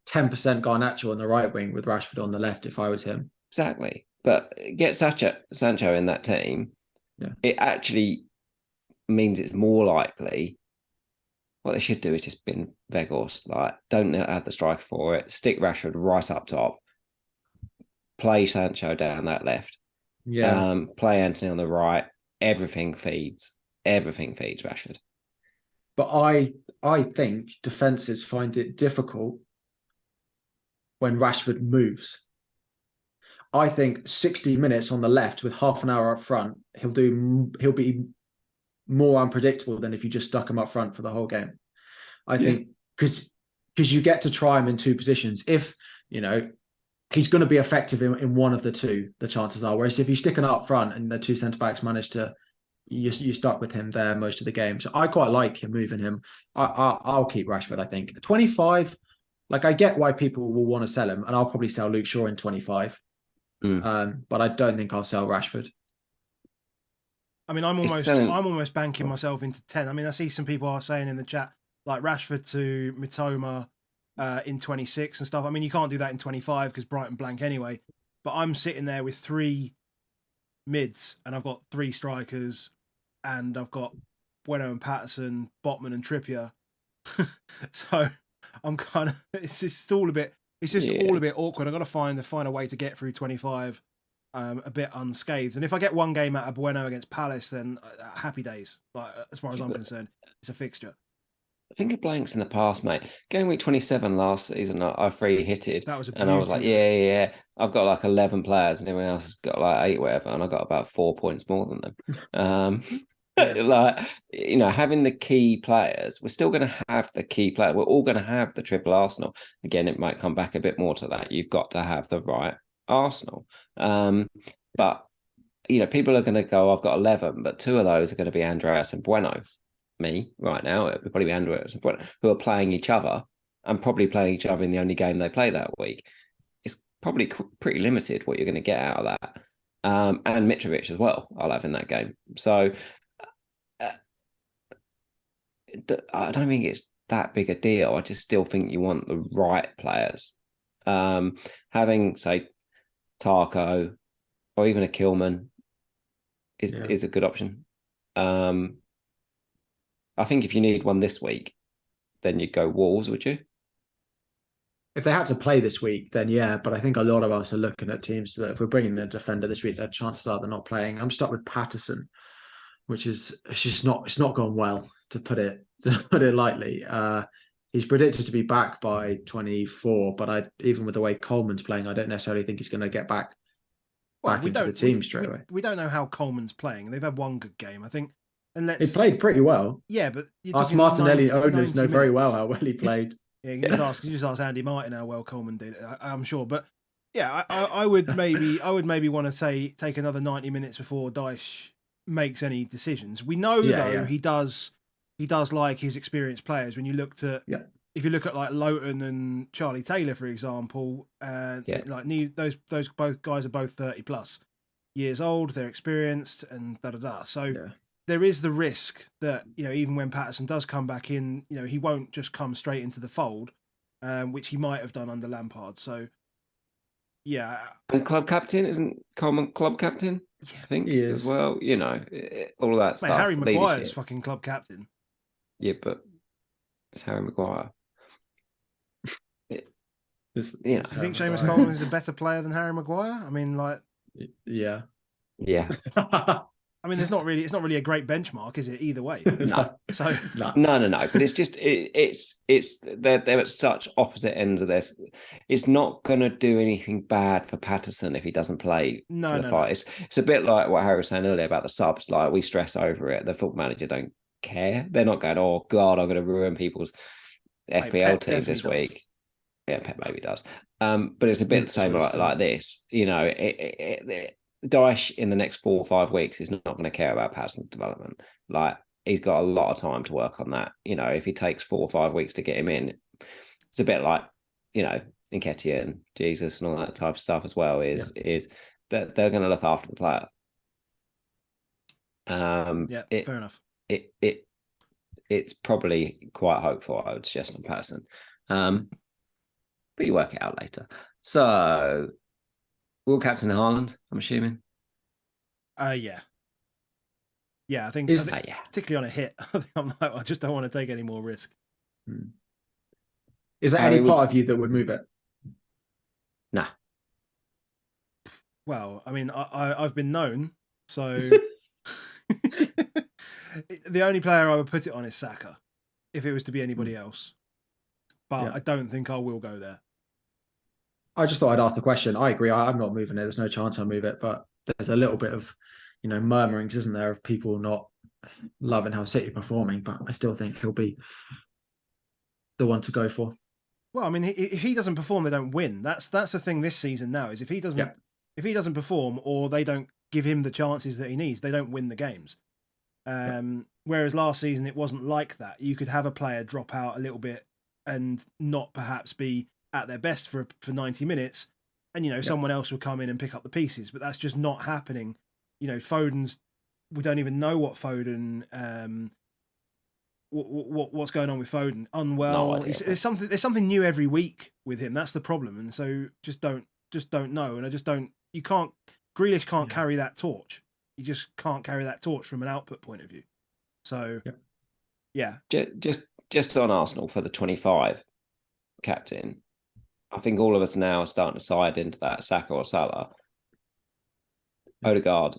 [SPEAKER 3] 10% Garnacho on the right wing with Rashford on the left if I was him.
[SPEAKER 2] Exactly. But get Sancho in that team, it actually means it's more likely. What they should do is just bin Weghorst. Like, don't have the striker for it. Stick Rashford right up top. Play Sancho down that left. Yeah. Play Anthony on the right. Everything feeds Rashford.
[SPEAKER 3] But I think defenses find it difficult when Rashford moves. I think 60 minutes on the left with half an hour up front, he'll be more unpredictable than if you just stuck him up front for the whole game. I think because you get to try him in two positions. If, you know, he's going to be effective in one of the two, the chances are. Whereas if you stick him up front and the two centre-backs manage to, you stuck with him there most of the game. So I quite like him moving him. I'll keep Rashford, I think. 25, like I get why people will want to sell him, and I'll probably sell Luke Shaw in 25. But I don't think I'll sell Rashford.
[SPEAKER 1] I mean, I'm almost banking myself into 10. I mean, I see some people are saying in the chat, like Rashford to Mitoma in 26 and stuff. I mean, you can't do that in 25 because Brighton blank anyway. But I'm sitting there with 3 mids and I've got 3 strikers and I've got Bueno and Patterson, Botman and Trippier. So I'm kind of, it's just all a bit awkward. I've got to find a way to get through 25 a bit unscathed. And if I get one game out of Bueno against Palace, then happy days. Like, as far as I'm concerned, it's a fixture.
[SPEAKER 2] I think of blanks in the past, mate. Game week 27 last season, I free hitted.
[SPEAKER 1] That was a
[SPEAKER 2] and I was like, yeah. I've got like 11 players and everyone else has got like 8, whatever. And I got about 4 points more than them. Like, having the key players, we're still going to have the key player. We're all going to have the triple Arsenal. Again, it might come back a bit more to that. You've got to have the right Arsenal. But people are going to go, I've got 11, but 2 of those are going to be Andreas and Bueno. Me right now, it would probably be Andreas and Bueno, who are playing each other and probably playing each other in the only game they play that week. It's probably pretty limited what you're going to get out of that. And Mitrovic as well, I'll have in that game. So I don't think it's that big a deal. I just still think you want the right players. Having, say, Tarko or even a Kilman is a good option. I think if you need one this week, then you'd go Wolves, would you?
[SPEAKER 3] If they had to play this week, then yeah. But I think a lot of us are looking at teams that if we're bringing the defender this week, their chances are they're not playing. I'm stuck with Patterson, which is it's not gone well, to put it lightly. He's predicted to be back by 24, but even with the way Coleman's playing, I don't necessarily think he's going to get back into the team straight away.
[SPEAKER 1] We don't know how Coleman's playing. They've had one good game, I think. And
[SPEAKER 3] he played pretty well.
[SPEAKER 1] Yeah, but
[SPEAKER 3] us Martinelli owners know very well how well he played.
[SPEAKER 1] Yeah, you just ask Andy Martin how well Coleman did. I'm sure, but yeah, I would maybe want to take another 90 minutes before Dyche makes any decisions. We know he does like his experienced players. When you looked at if you look at like Lowton and Charlie Taylor, for example, those both guys are both 30 plus years old. They're experienced and So there is the risk that even when Patterson does come back in, he won't just come straight into the fold, which he might have done under Lampard. So yeah,
[SPEAKER 2] and club captain, isn't Coleman club captain?
[SPEAKER 1] Yeah,
[SPEAKER 2] I think he is as well. All of that stuff.
[SPEAKER 1] Harry Maguire's fucking club captain.
[SPEAKER 2] Yeah, but it's Harry Maguire.
[SPEAKER 1] I think Seamus Coleman is a better player than Harry Maguire. I mean,
[SPEAKER 3] yeah.
[SPEAKER 1] I mean, it's not really a great benchmark, is it? Either way,
[SPEAKER 2] no.
[SPEAKER 1] So
[SPEAKER 2] no. But it's just they're at such opposite ends of this. It's not going to do anything bad for Patterson if he doesn't play for the fight. No. It's a bit like what Harry was saying earlier about the subs. Like, we stress over it. The football manager don't care. They're not going, oh God, I'm going to ruin people's FPL teams this week. Yeah, Pep maybe does. But it's a bit the same like this. Dyche in the next 4 or 5 weeks is not going to care about Patterson's development. Like, he's got a lot of time to work on that. If he takes 4 or 5 weeks to get him in, it's a bit like, Nketiah and Jesus and all that type of stuff as well. Is that they're going to look after the player.
[SPEAKER 1] Fair enough.
[SPEAKER 2] It's probably quite hopeful, I would suggest, on Patterson. But you work it out later. So, will captain Haaland, I'm assuming?
[SPEAKER 1] Yeah, I think particularly on a hit, I just don't want to take any more risk.
[SPEAKER 3] Is there any part of you that would move it?
[SPEAKER 2] Nah.
[SPEAKER 1] Well, I mean, I've been known, so the only player I would put it on is Saka, if it was to be anybody else. But I don't think I will go there.
[SPEAKER 3] I just thought I'd ask the question. I agree. I'm not moving it. There's no chance I'll move it. But there's a little bit of, murmurings, isn't there, of people not loving how City are performing. But I still think he'll be the one to go for.
[SPEAKER 1] Well, I mean, if he doesn't perform, they don't win. That's the thing this season now. Is if he doesn't perform, or they don't give him the chances that he needs, they don't win the games. Whereas last season it wasn't like that. You could have a player drop out a little bit and not perhaps be at their best for 90 minutes, and someone else will come in and pick up the pieces. But that's just not happening. Foden's, we don't even know what Foden, what's going on with Foden. Unwell. There's something new every week with him. That's the problem. And so just don't know. And Grealish can't carry that torch. You just can't carry that torch from an output point of view. So
[SPEAKER 2] just on Arsenal for the 25 captain, I think all of us now are starting to side into that Saka or Salah. Odegaard,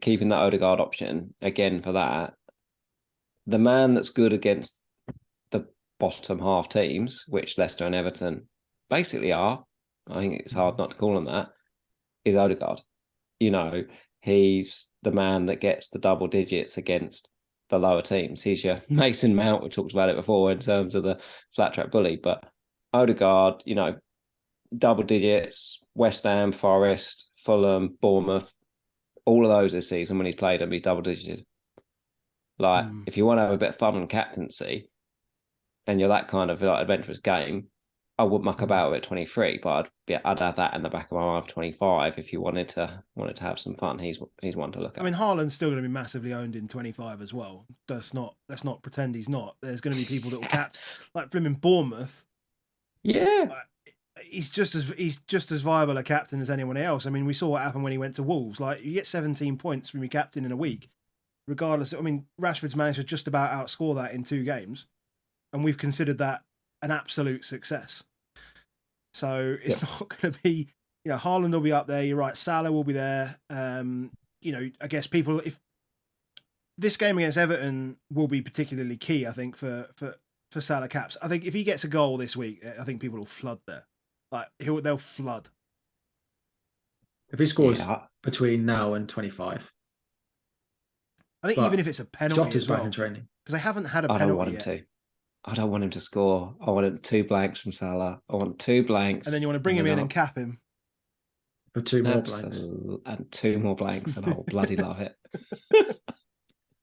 [SPEAKER 2] keeping that Odegaard option again for that. The man that's good against the bottom half teams, which Leicester and Everton basically are, I think it's hard not to call them that, is Odegaard. he's the man that gets the double digits against the lower teams. He's your Mason Mount. We talked about it before in terms of the flat track bully, but Odegaard, double digits, West Ham, Forest, Fulham, Bournemouth, all of those this season when he's played them, he's double digits. If you want to have a bit of fun and captaincy, and you're that kind of adventurous game, I would muck about at 23, but I'd have that in the back of my mind for 25 if you wanted to have some fun. He's one to look at.
[SPEAKER 1] I mean, Haaland's still going to be massively owned in 25 as well. Let's not pretend he's not. There's going to be people that will cap like Blim in Bournemouth.
[SPEAKER 2] Yeah.
[SPEAKER 1] He's just as viable a captain as anyone else. I mean, we saw what happened when he went to Wolves. Like, you get 17 points from your captain in a week, regardless. I mean, Rashford's managed to just about outscore that in 2 games, and we've considered that an absolute success. So it's not going to be, Haaland will be up there. You're right. Salah will be there. I guess people, if this game against Everton will be particularly key, I think for Salah caps. I think if he gets a goal this week, I think people will flood there. Like they'll flood.
[SPEAKER 3] If he scores between now and 25,
[SPEAKER 1] I think even if it's a penalty,
[SPEAKER 3] Jota's back in training
[SPEAKER 1] because they haven't had a penalty.
[SPEAKER 2] I don't want him to score. I want 2 blanks from Salah. I want 2 blanks.
[SPEAKER 1] And then you want to bring him in and cap him.
[SPEAKER 3] For 2 more blanks.
[SPEAKER 2] And 2 more blanks, and I'll bloody love it.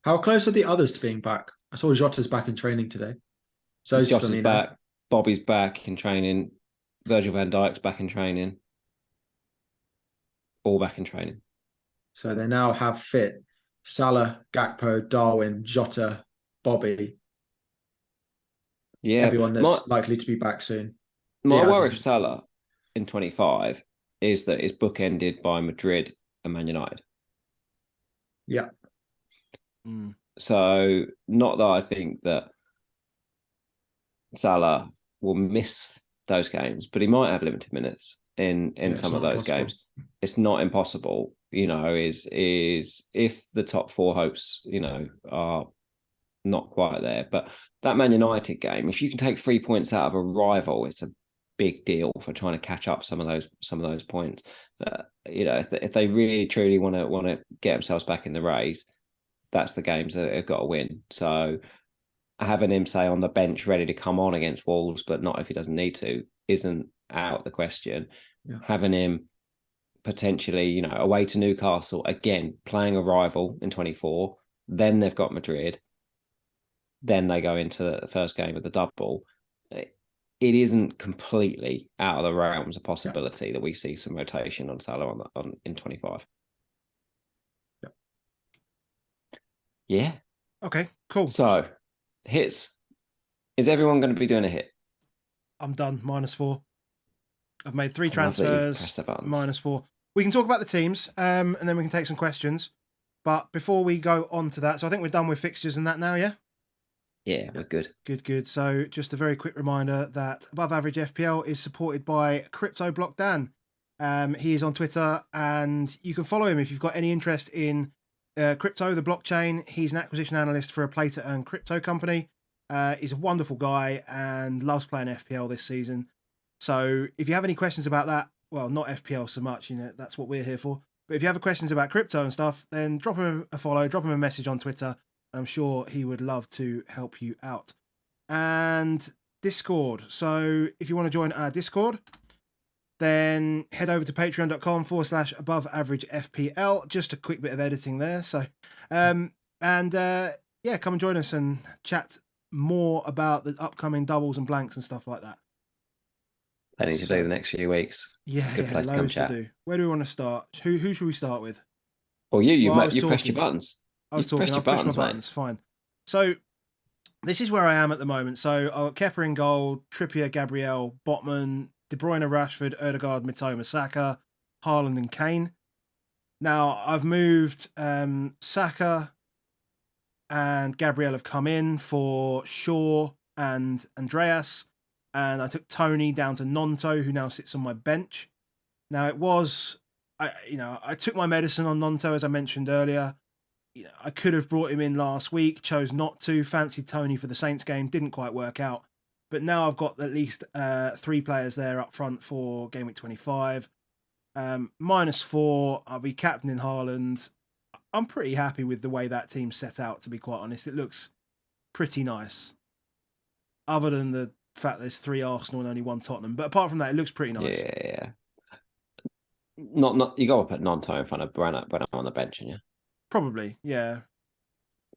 [SPEAKER 3] How close are the others to being back? I saw Jota's back in training today. So
[SPEAKER 2] Jota's back. Bobby's back in training. Virgil van Dijk's back in training. All back in training.
[SPEAKER 3] So they now have fit Salah, Gakpo, Darwin, Jota, Bobby.
[SPEAKER 2] Yeah,
[SPEAKER 3] everyone that's likely to be back soon.
[SPEAKER 2] My worry for Salah in 25 is that it's bookended by Madrid and Man United.
[SPEAKER 3] Yeah.
[SPEAKER 2] So not that I think that Salah will miss those games, but he might have limited minutes in some of those games. It's not impossible, is if the top 4 hopes, are not quite there. But that Man United game, if you can take 3 points out of a rival, it's a big deal for trying to catch up some of those points. If they really truly want to get themselves back in the race, that's the games that they've got to win. So having him say on the bench ready to come on against Wolves, but not if he doesn't need to, isn't out of the question.
[SPEAKER 3] Yeah.
[SPEAKER 2] Having him potentially, away to Newcastle again, playing a rival in 24, then they've got Madrid. Then they go into the first game of the double. It isn't completely out of the realms of possibility that we see some rotation on Salah in 25. Yeah.
[SPEAKER 1] Okay, cool.
[SPEAKER 2] So, hits. Is everyone going to be doing a hit?
[SPEAKER 1] I'm done. -4. I've made 3 transfers. -4. We can talk about the teams, and then we can take some questions. But before we go on to that, so I think we're done with fixtures and that now, yeah?
[SPEAKER 2] Yeah, we're good.
[SPEAKER 1] Good. So just a very quick reminder that Above Average FPL is supported by Crypto Block Dan. He is on Twitter, and you can follow him if you've got any interest in crypto, the blockchain. He's an acquisition analyst for a play-to-earn crypto company. He's a wonderful guy and loves playing FPL this season. So if you have any questions about that, well, not FPL so much, that's what we're here for. But if you have questions about crypto and stuff, then drop him a follow, drop him a message on Twitter. I'm sure he would love to help you out. And Discord. So if you want to join our Discord, then head over to patreon.com/aboveaveragefpl. Just a quick bit of editing there. So, come and join us and chat more about the upcoming doubles and blanks and stuff like that.
[SPEAKER 2] Plenty to do the next few weeks.
[SPEAKER 1] Yeah,
[SPEAKER 2] good place to come chat.
[SPEAKER 1] Where do we want to start? Who should we start with?
[SPEAKER 2] Well, you pressed your buttons.
[SPEAKER 1] I was talking. I'll push my buttons. Fine. So this is where I am at the moment. So I've got Kepa in goal, Trippier, Gabriel, Botman, De Bruyne, Rashford, Odegaard, Mitoma, Saka, Haaland, and Kane. Now I've moved Saka and Gabriel have come in for Shaw and Andreas, and I took Tony down to Nonto, who now sits on my bench. Now I took my medicine on Nonto, as I mentioned earlier. I could have brought him in last week, chose not to, fancied Tony for the Saints game, didn't quite work out. But now I've got at least 3 players there up front for Game Week 25. -4. I'll be captaining Haaland. I'm pretty happy with the way that team's set out, to be quite honest. It looks pretty nice. Other than the fact there's 3 Arsenal and only 1 Tottenham. But apart from that, it looks pretty nice.
[SPEAKER 2] Yeah. Not you got to put Nanto in front of Bruyne on the bench, and
[SPEAKER 1] Probably, yeah.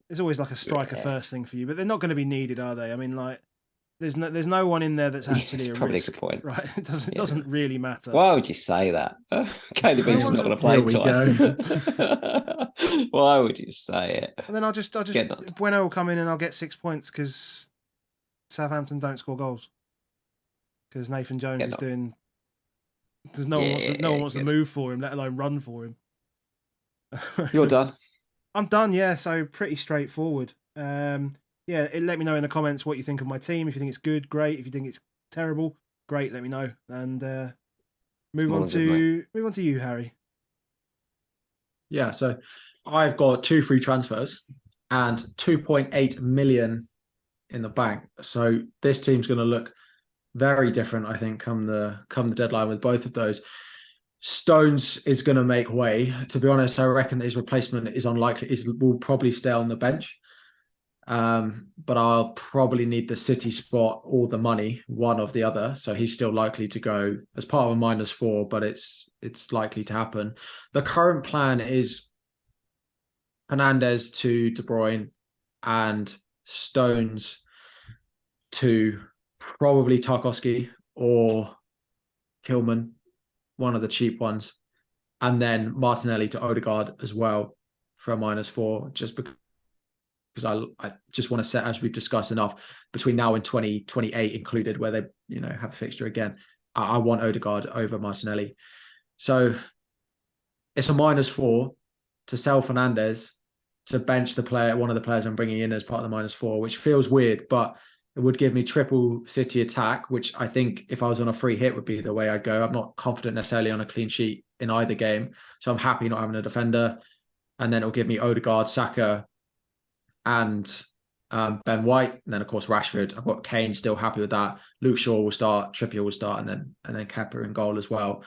[SPEAKER 1] There's always like a striker first thing for you, but they're not going to be needed, are they? I mean, like, there's no one in there that's actually a
[SPEAKER 2] probably
[SPEAKER 1] risk,
[SPEAKER 2] a good point.
[SPEAKER 1] right? It doesn't really matter.
[SPEAKER 2] Why would you say that? KDB's not going to play twice. Why would you say it?
[SPEAKER 1] And then I'll just Bruyne will come in and I'll get 6 points because Southampton don't score goals because Nathan Jones is doing. There's no one wants to move for him, let alone run for him.
[SPEAKER 2] You're done.
[SPEAKER 1] I'm done, yeah. So pretty straightforward. Let me know in the comments what you think of my team. If you think it's good, great. If you think it's terrible, great. Let me know. And move on to you, Harry.
[SPEAKER 3] Yeah, so I've got 2 free transfers and 2.8 million in the bank. So this team's going to look very different, I think, come the deadline with both of those. Stones is going to make way. To be honest, I reckon that his replacement is unlikely. Will probably stay on the bench. But I'll probably need the City spot or the money, one of the other. So he's still likely to go as part of a -4, but it's likely to happen. The current plan is Fernandes to De Bruyne and Stones to probably Tarkowski or Kilman, one of the cheap ones, and then Martinelli to Odegaard as well for a -4, just because I just want to set, as we've discussed enough, between now and 2028 included, where they have a fixture again. I want Odegaard over Martinelli. So it's a -4 to sell Fernandes, to bench one of the players I'm bringing in as part of the -4, which feels weird, but it would give me triple City attack, which I think if I was on a free hit would be the way I'd go. I'm not confident necessarily on a clean sheet in either game, so I'm happy not having a defender. And then it'll give me Odegaard, Saka, and Ben White, and then of course Rashford. I've got Kane, still happy with that. Luke Shaw will start, Trippier will start, and then Kepa in goal as well.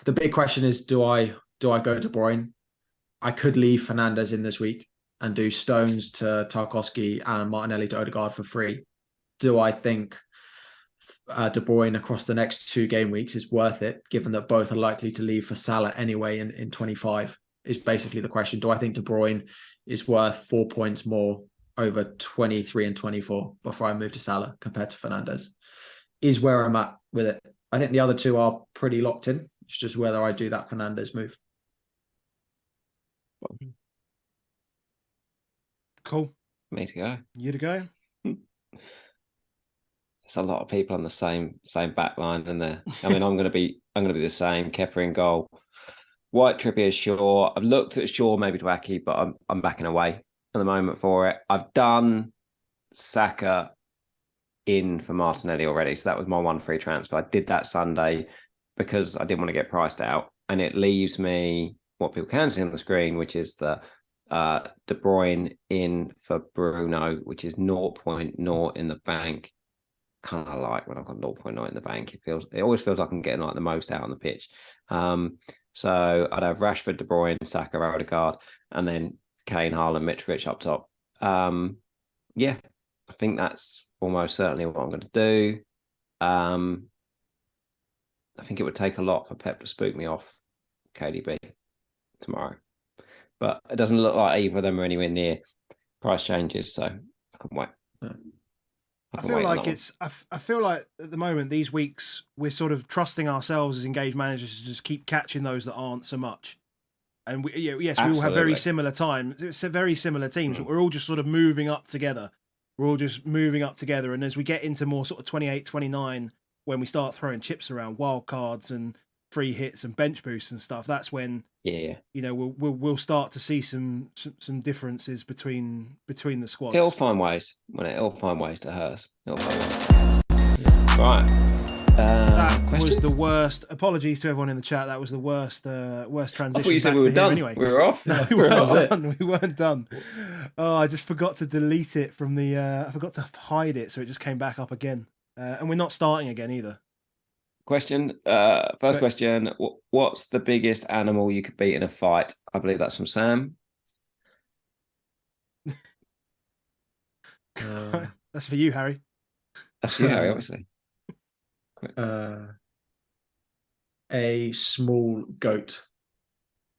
[SPEAKER 3] The big question is, do I go De Bruyne? I could leave Fernandes in this week and do Stones to Tarkowski and Martinelli to Odegaard for free. Do I think De Bruyne across the next 2 game weeks is worth it, given that both are likely to leave for Salah anyway in 25? Is basically the question. Do I think De Bruyne is worth 4 points more over 23 and 24 before I move to Salah compared to Fernandes? Is where I'm at with it. I think the other 2 are pretty locked in. It's just whether I do that Fernandes move.
[SPEAKER 1] Cool.
[SPEAKER 2] Me to go.
[SPEAKER 1] You to go.
[SPEAKER 2] There's a lot of people on the same back line in there. I mean, I'm gonna be the same. Kepa in goal. White, Trippier, Shaw. I've looked at Shaw maybe to Aki, but I'm backing away at the moment for it. I've done Saka in for Martinelli already, so that was my 1 free transfer. I did that Sunday because I didn't want to get priced out, and it leaves me what people can see on the screen, which is the De Bruyne in for Bruno, which is 0.0 in the bank. Kind of like when I've got 0.9 in the bank, it always feels like I'm getting like the most out on the pitch. So I'd have Rashford, De Bruyne, Saka, Odegaard, and then Kane, Haaland, Mitrovic up top. I think that's almost certainly what I'm going to do. I think it would take a lot for Pep to spook me off KDB tomorrow. But it doesn't look like either of them are anywhere near price changes, so I can wait.
[SPEAKER 1] I feel like at the moment, these weeks, we're sort of trusting ourselves as engaged managers to just keep catching those that aren't so much. And we all have very similar times. It's very similar teams, but we're all just sort of moving up together. And as we get into more sort of 28, 29, when we start throwing chips around, wild cards and free hits and bench boosts and stuff, that's when we'll start to see some differences between the squads.
[SPEAKER 2] It'll find ways to hurt us. Right.
[SPEAKER 1] That
[SPEAKER 2] questions?
[SPEAKER 1] was the worst. Apologies to everyone in the chat. That was the worst transition.
[SPEAKER 2] I thought you said we were done.
[SPEAKER 1] Anyway,
[SPEAKER 2] we were off.
[SPEAKER 1] No, we weren't done. We weren't done. Oh, I just forgot to delete it from the. I forgot to hide it, so it just came back up again. And we're not starting again either.
[SPEAKER 2] Question. First question. What's the biggest animal you could beat in a fight? I believe that's from Sam.
[SPEAKER 1] That's for you, Harry.
[SPEAKER 2] That's you, Harry, obviously.
[SPEAKER 3] A small goat.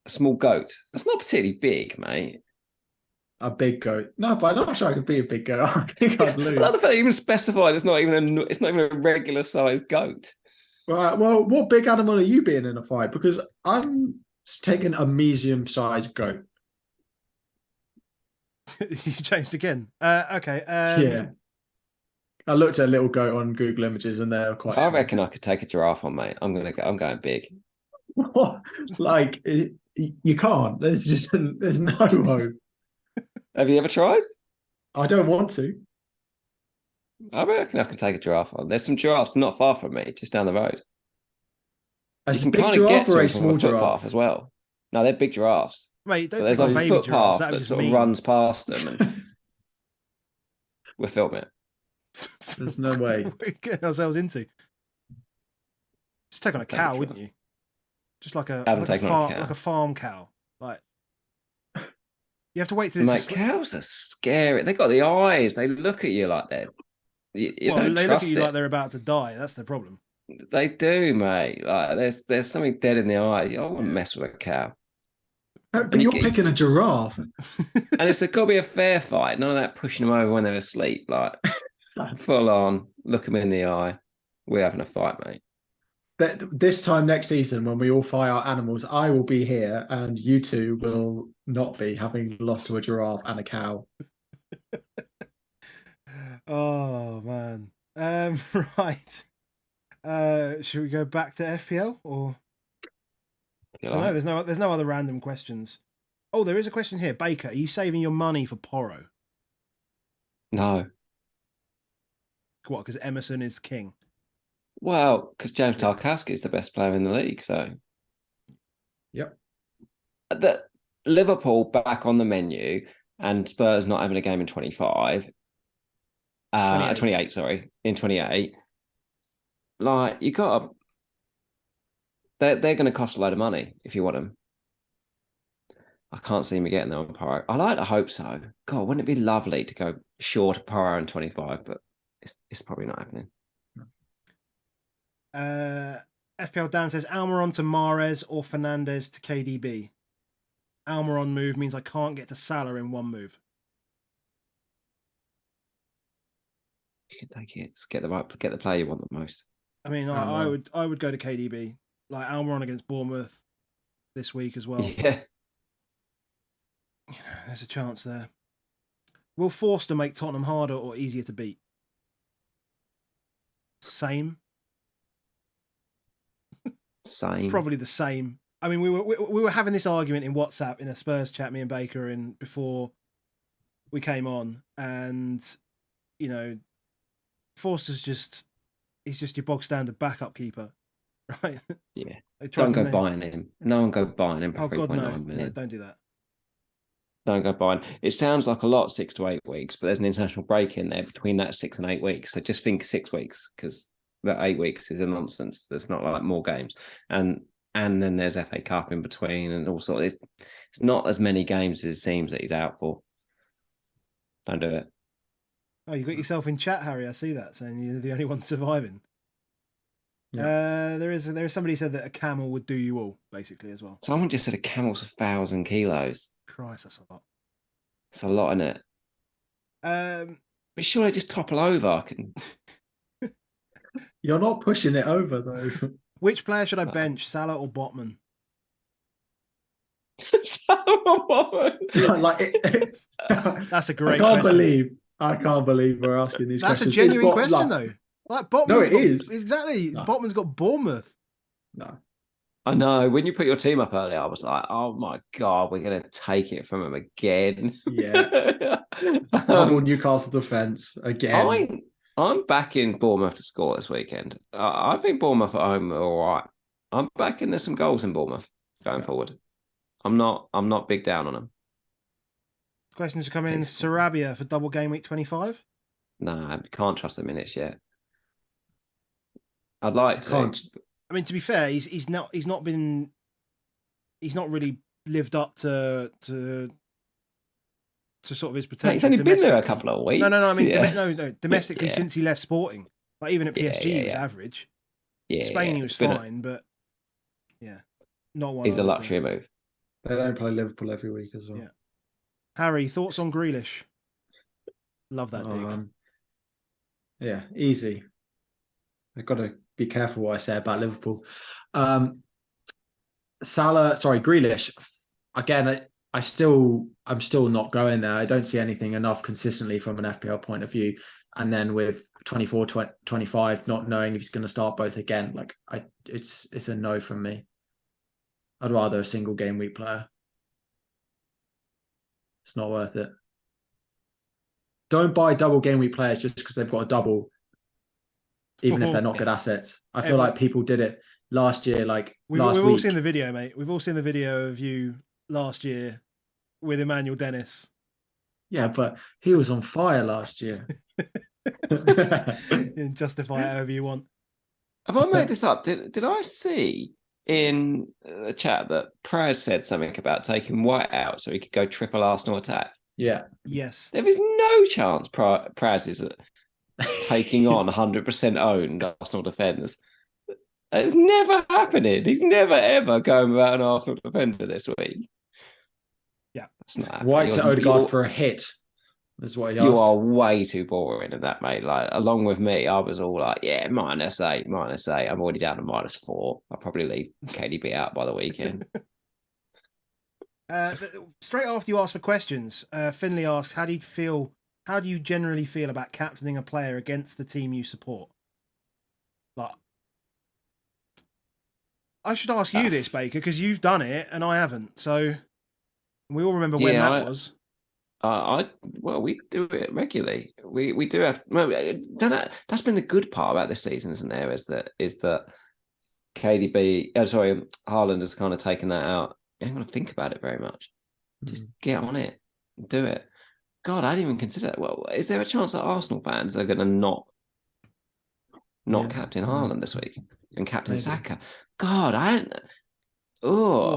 [SPEAKER 2] A small goat. That's not particularly big, mate.
[SPEAKER 3] A big goat. No, but I'm not sure I could be a big goat. I think I'd lose.
[SPEAKER 2] I love the fact that even specified it's not even a regular sized goat.
[SPEAKER 3] Right. Well, what big animal are you being in a fight? Because I'm taking a medium-sized goat.
[SPEAKER 1] You changed again. Okay.
[SPEAKER 3] Yeah. I looked at a little goat on Google Images, and they're quite.
[SPEAKER 2] I reckon I could take a giraffe on, mate. I'm going big.
[SPEAKER 3] What? Like you can't. There's no hope.
[SPEAKER 2] Have you ever tried?
[SPEAKER 3] I don't want to.
[SPEAKER 2] I reckon I can take a giraffe on. There's some giraffes not far from me, just down the road.
[SPEAKER 3] As
[SPEAKER 2] you
[SPEAKER 3] a
[SPEAKER 2] can
[SPEAKER 3] big
[SPEAKER 2] kind of
[SPEAKER 3] giraffe
[SPEAKER 2] get to
[SPEAKER 3] or a
[SPEAKER 2] them from
[SPEAKER 3] small
[SPEAKER 2] a footpath
[SPEAKER 3] giraffe
[SPEAKER 2] as well. No, they're big giraffes.
[SPEAKER 1] Mate, don't
[SPEAKER 2] But there's
[SPEAKER 1] take
[SPEAKER 2] like
[SPEAKER 1] on
[SPEAKER 2] a
[SPEAKER 1] baby giraffes.
[SPEAKER 2] footpath that sort of
[SPEAKER 1] mean.
[SPEAKER 2] runs past them, and we'll film it.
[SPEAKER 3] There's no way.
[SPEAKER 1] We're getting ourselves into. Just take on a cow, wouldn't you? Just like a farm cow. Like you have to wait till
[SPEAKER 2] it's cows are scary. They got the eyes. They look at you like they're. You don't
[SPEAKER 1] they look
[SPEAKER 2] trust
[SPEAKER 1] at you
[SPEAKER 2] it.
[SPEAKER 1] like they're about to die. That's the problem.
[SPEAKER 2] They do, mate. Like there's something dead in the eye. I wouldn't mess with a cow.
[SPEAKER 3] But you're picking a giraffe,
[SPEAKER 2] and it's got to be a fair fight. None of that pushing them over when they're asleep. Like full on, look them in the eye. We're having a fight, mate.
[SPEAKER 3] This time next season, when we all fight our animals, I will be here, and you two will not be, having lost to a giraffe and a cow.
[SPEAKER 1] Oh man. Right. Should we go back to FPL or? No, there's no other random questions. Oh, there is a question here. Baker, are you saving your money for Porro?
[SPEAKER 2] No.
[SPEAKER 1] What? Because Emerson is king.
[SPEAKER 2] Well, because James Tarkowski is the best player in the league, so.
[SPEAKER 3] Yep.
[SPEAKER 2] That Liverpool back on the menu and Spurs not having a game in 25. 28, sorry, in 28. Like, you got to. They're going to cost a load of money if you want them. I can't see me getting them on Porro. I like to hope so. God, wouldn't it be lovely to go short of Porro in 25? But it's probably not happening.
[SPEAKER 1] FPL Dan says Almiron to Mahrez or Fernandez to KDB. Almiron move means I can't get to Salah in one move.
[SPEAKER 2] You can take it. Get the player you want the most.
[SPEAKER 1] I mean, I would go to KDB. Like Almiron against Bournemouth this week as well.
[SPEAKER 2] Yeah.
[SPEAKER 1] You know, there's a chance there. Will Forster make Tottenham harder or easier to beat? Same. Probably the same. I mean, we were having this argument in WhatsApp in a Spurs chat, me and Baker, and before we came on, and you know, Forster's just your bog standard backup keeper, right?
[SPEAKER 2] Yeah. Don't go buying him. No one go buying him for
[SPEAKER 1] Oh God,
[SPEAKER 2] 3.9 million.
[SPEAKER 1] No, don't do that.
[SPEAKER 2] Don't go buying. It sounds like a lot, 6 to 8 weeks, but there's an international break in there between that 6 and 8 weeks. So just think 6 weeks, because that 8 weeks is a nonsense. There's not like more games, and then there's FA Cup in between, and all sorts. It's not as many games as it seems that he's out for. Don't do it.
[SPEAKER 1] Oh, you got yourself in chat, Harry. I see that, saying you're the only one surviving. Yeah. There is somebody said that a camel would do you all, basically, as well.
[SPEAKER 2] Someone just said a camel's 1,000 kilos.
[SPEAKER 1] Christ, that's a lot.
[SPEAKER 2] It's a lot, isn't it? But surely just topple over.
[SPEAKER 3] You're not pushing it over, though.
[SPEAKER 1] Which player should I bench, Salah or Botman?
[SPEAKER 2] Salah or Botman?
[SPEAKER 1] That's a great question.
[SPEAKER 3] I can't believe we're asking these questions.
[SPEAKER 1] That's a genuine question, though. Like Botman's
[SPEAKER 3] no, it is.
[SPEAKER 1] Exactly. No. Botman's got Bournemouth.
[SPEAKER 3] No.
[SPEAKER 2] I know. When you put your team up earlier, I was like, oh my God, we're going to take it from him again.
[SPEAKER 3] Yeah. Double Newcastle defence again.
[SPEAKER 2] I'm backing Bournemouth to score this weekend. I think Bournemouth at home are all right. I'm backing there's some goals in Bournemouth going forward. I'm not big down on them.
[SPEAKER 1] Questions are coming in. Sarabia for double game week 25?
[SPEAKER 2] Nah, can't trust the minutes yet. I'd like to.
[SPEAKER 1] I mean, to be fair, he's not really lived up to sort of his potential.
[SPEAKER 2] He's only been there a couple of weeks.
[SPEAKER 1] No. I mean, domestically since he left Sporting, like even at PSG, he was average.
[SPEAKER 2] Yeah,
[SPEAKER 1] Spain, he was fine, but not one.
[SPEAKER 2] He's a luxury move.
[SPEAKER 3] They don't play Liverpool every week as well.
[SPEAKER 1] Yeah. Harry, thoughts on Grealish? Love that dig.
[SPEAKER 3] Yeah, easy. I've got to be careful what I say about Liverpool. Grealish. Again, I'm still not going there. I don't see anything enough consistently from an FPL point of view. And then with 24, 25, not knowing if he's going to start both again, it's a no from me. I'd rather a single game week player. It's not worth it. Don't buy double game week players just because they've got a double, even if they're not good assets. I feel like people did it last year.
[SPEAKER 1] We've all seen the video, mate. We've all seen the video of you last year with Emmanuel Dennis.
[SPEAKER 3] Yeah, but he was on fire last year.
[SPEAKER 1] Justify it however you want.
[SPEAKER 2] Have I made this up? Did I see in the chat that Praz said something about taking White out so he could go triple Arsenal attack?
[SPEAKER 3] Yeah.
[SPEAKER 1] Yes.
[SPEAKER 2] There is no chance Praz is taking on 100% owned Arsenal defenders. It's never happening. He's never ever going about an Arsenal defender this week.
[SPEAKER 1] Yeah.
[SPEAKER 3] White to Odegaard for a hit. That's what he asked.
[SPEAKER 2] You are way too boring in that, mate. Along with me, I was all like, yeah, -8. I'm already down to -4. I'll probably leave KDB out by the weekend.
[SPEAKER 1] Straight after you asked for questions, Finley asked, how do you generally feel about captaining a player against the team you support? I should ask you this, Baker, because you've done it and I haven't. So we all remember when that was.
[SPEAKER 2] We do it regularly. We do have. That's been the good part about this season, isn't there? Is that KDB? Haaland has kind of taken that out. You don't want to think about it very much. Just get on it, do it. God, I didn't even consider it. Well, is there a chance that Arsenal fans are going to not captain Haaland this week and captain Saka? God,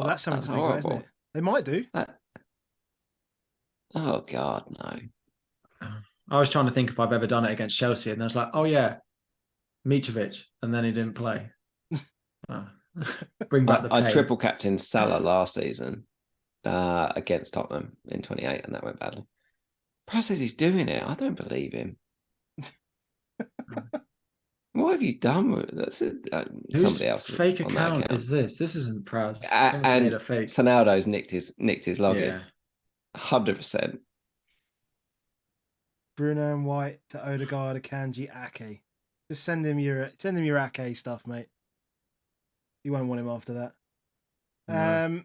[SPEAKER 1] that's something to think about, isn't it? They might do.
[SPEAKER 2] Oh God, no.
[SPEAKER 3] I was trying to think if I've ever done it against Chelsea, and I was like, oh yeah, Mitrovic, and then he didn't play. Bring back the pain.
[SPEAKER 2] I triple captained Salah last season against Tottenham in 28, and that went badly. Press says he's doing it. I don't believe him. What have you done with that's somebody else?
[SPEAKER 3] Fake account is this? This isn't Prowse.
[SPEAKER 2] And
[SPEAKER 3] made a fake.
[SPEAKER 2] Sonaldo's nicked his login.
[SPEAKER 3] Yeah.
[SPEAKER 2] 100%.
[SPEAKER 1] Bruno and White to Odegaard, Akanji, Ake. Just send him your Ake stuff, mate. You won't want him after that. No.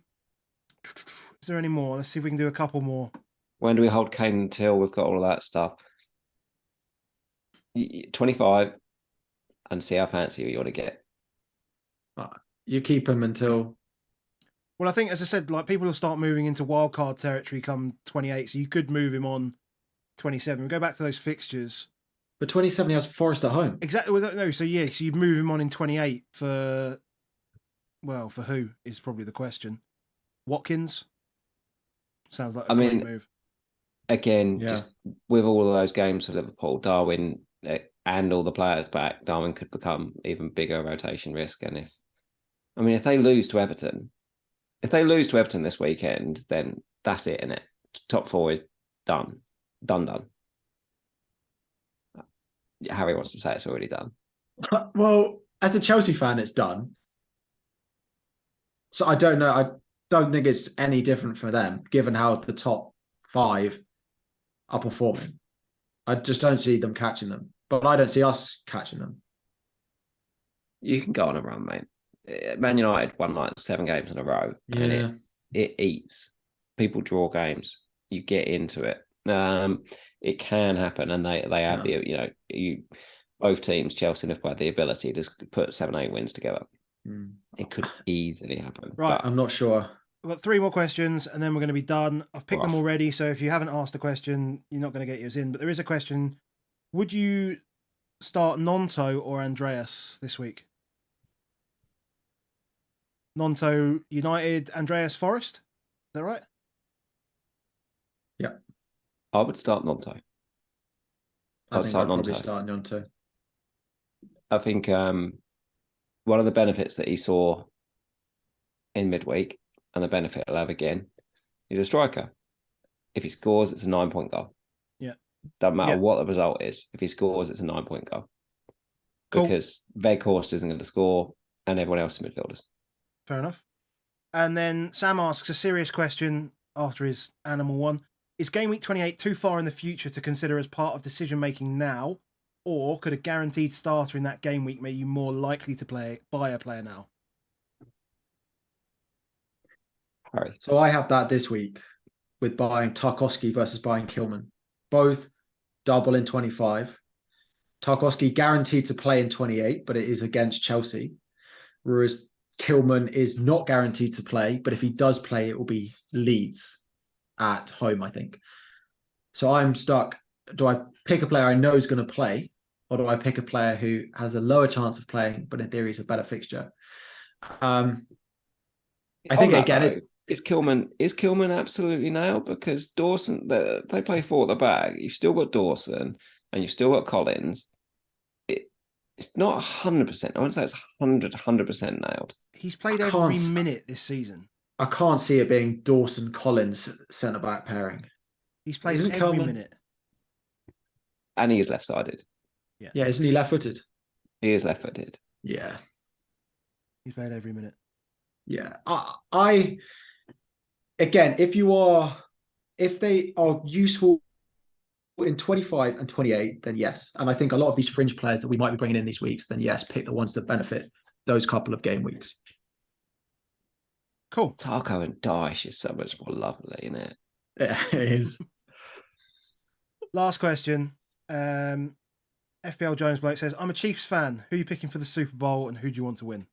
[SPEAKER 1] Is there any more? Let's see if we can do a couple more.
[SPEAKER 2] When do we hold Kane until we've got all of that stuff? 25, and see how fancy you want to get.
[SPEAKER 3] You keep him until.
[SPEAKER 1] Well, I think, as I said, people will start moving into wildcard territory come 28, so you could move him on 27. We go back to those fixtures.
[SPEAKER 3] But 27, he has Forest at home.
[SPEAKER 1] Exactly. Well, no, so you'd move him on in 28 for who is probably the question. Watkins? Sounds like a great move.
[SPEAKER 2] Again, just with all of those games for Liverpool, Darwin and all the players back, Darwin could become even bigger rotation risk. And if they lose to Everton, this weekend, then that's it, innit? Top 4 is done. Done. Harry wants to say it's already done.
[SPEAKER 3] Well, as a Chelsea fan, it's done. So I don't know. I don't think it's any different for them, given how the top 5 are performing. I just don't see them catching them. But I don't see us catching them.
[SPEAKER 2] You can go on a run, mate. Man United won 7 games in a row, and it eats. People draw games. You get into it. It can happen, and they have both teams, Chelsea and Liverpool, have the ability to put 7-8 wins together. It could easily happen.
[SPEAKER 1] Right,
[SPEAKER 3] I'm not sure.
[SPEAKER 1] We've got 3 more questions, and then we're going to be done. I've picked them already, so if you haven't asked a question, you're not going to get yours in. But there is a question: would you start Nonto or Andreas this week? Nonto United, Andreas Forrest. Is that right?
[SPEAKER 3] Yeah.
[SPEAKER 2] I would start Nonto.
[SPEAKER 3] I think I'd probably start Nonto.
[SPEAKER 2] I think one of the benefits that he saw in midweek, and the benefit he'll have again, he's a striker. If he scores, it's a 9-point goal.
[SPEAKER 1] Yeah.
[SPEAKER 2] Doesn't matter what the result is. If he scores, it's a 9-point goal. Cool. Because Weghorst isn't going to score, and everyone else is midfielders.
[SPEAKER 1] Fair enough. And then Sam asks a serious question after his animal one. Is Game Week 28 too far in the future to consider as part of decision-making now? Or could a guaranteed starter in that game week make you more likely to buy a player now?
[SPEAKER 2] Harry.
[SPEAKER 3] So I have that this week with buying Tarkowski versus buying Kilman. Both double in 25. Tarkowski guaranteed to play in 28, but it is against Chelsea. Whereas Kilman is not guaranteed to play, but if he does play, it will be Leeds at home, I think. So I'm stuck. Do I pick a player I know is going to play, or do I pick a player who has a lower chance of playing, but in theory is a better fixture? I think again,
[SPEAKER 2] is Kilman absolutely nailed? Because Dawson, they play four at the back. You've still got Dawson and you've still got Collins. It's not 100%. I wouldn't say it's 100% nailed.
[SPEAKER 1] He's played every minute this season.
[SPEAKER 3] I can't see it being Dawson-Collins centre-back pairing.
[SPEAKER 1] He's played every minute.
[SPEAKER 2] And he is left-sided.
[SPEAKER 3] Yeah, isn't he left-footed?
[SPEAKER 2] He is left-footed.
[SPEAKER 3] Yeah.
[SPEAKER 1] He's played every minute.
[SPEAKER 3] Yeah. Again, if they are useful in 25 and 28, then yes. And I think a lot of these fringe players that we might be bringing in these weeks, then yes, pick the ones that benefit those couple of game weeks.
[SPEAKER 1] Cool.
[SPEAKER 2] Taco and Dyche is so much more lovely, isn't it?
[SPEAKER 3] Yeah, it is.
[SPEAKER 1] Last question. FPL Jones Bloke says, I'm a Chiefs fan. Who are you picking for the Super Bowl and who do you want to win?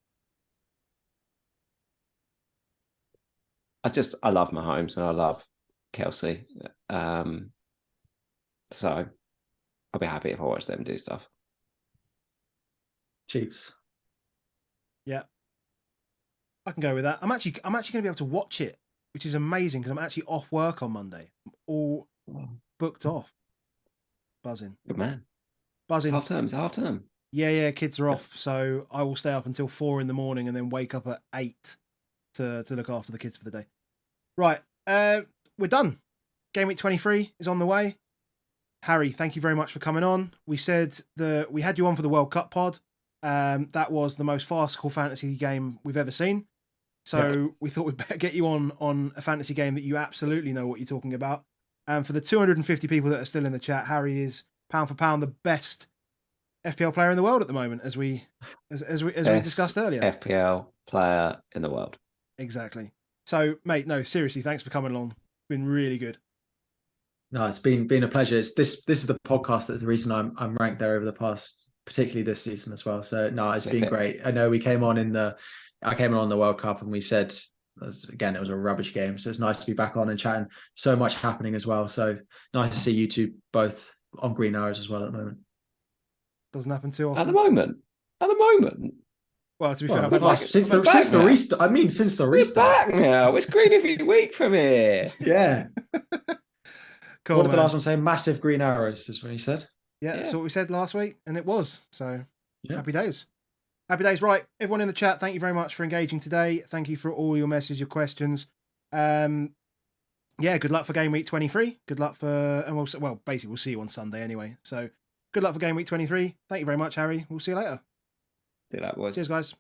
[SPEAKER 2] I love Mahomes and I love Kelsey. So I'll be happy if I watch them do stuff.
[SPEAKER 3] Chiefs.
[SPEAKER 1] Yeah. I can go with that. I'm actually going to be able to watch it, which is amazing because I'm actually off work on Monday. I'm all booked off. Buzzing.
[SPEAKER 2] Good man.
[SPEAKER 1] Buzzing.
[SPEAKER 2] It's half term.
[SPEAKER 1] Yeah, kids are off. So I will stay up until 4 a.m. and then wake up at 8 to look after the kids for the day. Right. We're done. Game week 23 is on the way. Harry, thank you very much for coming on. We said that we had you on for the World Cup pod. That was the most farcical fantasy game we've ever seen. So we thought we'd better get you on a fantasy game that you absolutely know what you're talking about. And for the 250 people that are still in the chat, Harry is pound for pound the best FPL player in the world at the moment, as we discussed earlier.
[SPEAKER 2] FPL player in the world.
[SPEAKER 1] Exactly. So, mate, no, seriously, thanks for coming along. It's been really good. No,
[SPEAKER 3] it's been a pleasure. This is the podcast that's the reason I'm ranked there over the past, particularly this season as well. So no, it's been great. I know I came on the World Cup and we said it was a rubbish game. So it's nice to be back on and chatting. So much happening as well. So nice to see you two both on green arrows as well at the moment.
[SPEAKER 1] Doesn't happen too often.
[SPEAKER 2] At the moment.
[SPEAKER 1] Well, to be fair,
[SPEAKER 3] since the restart. I mean, since the restart.
[SPEAKER 2] We're back now. It's green every week from here.
[SPEAKER 3] Yeah.
[SPEAKER 1] Cool,
[SPEAKER 3] what did the last one say? Massive green arrows is what he said.
[SPEAKER 1] Yeah, that's what we said last week, and it was. So happy days. Happy days. Right. Everyone in the chat, thank you very much for engaging today. Thank you for all your messages, your questions. Good luck for game week 23. Good luck for, and we'll see you on Sunday anyway. So good luck for game week 23. Thank you very much, Harry. We'll see you later.
[SPEAKER 2] Do that, boys.
[SPEAKER 1] Cheers, guys.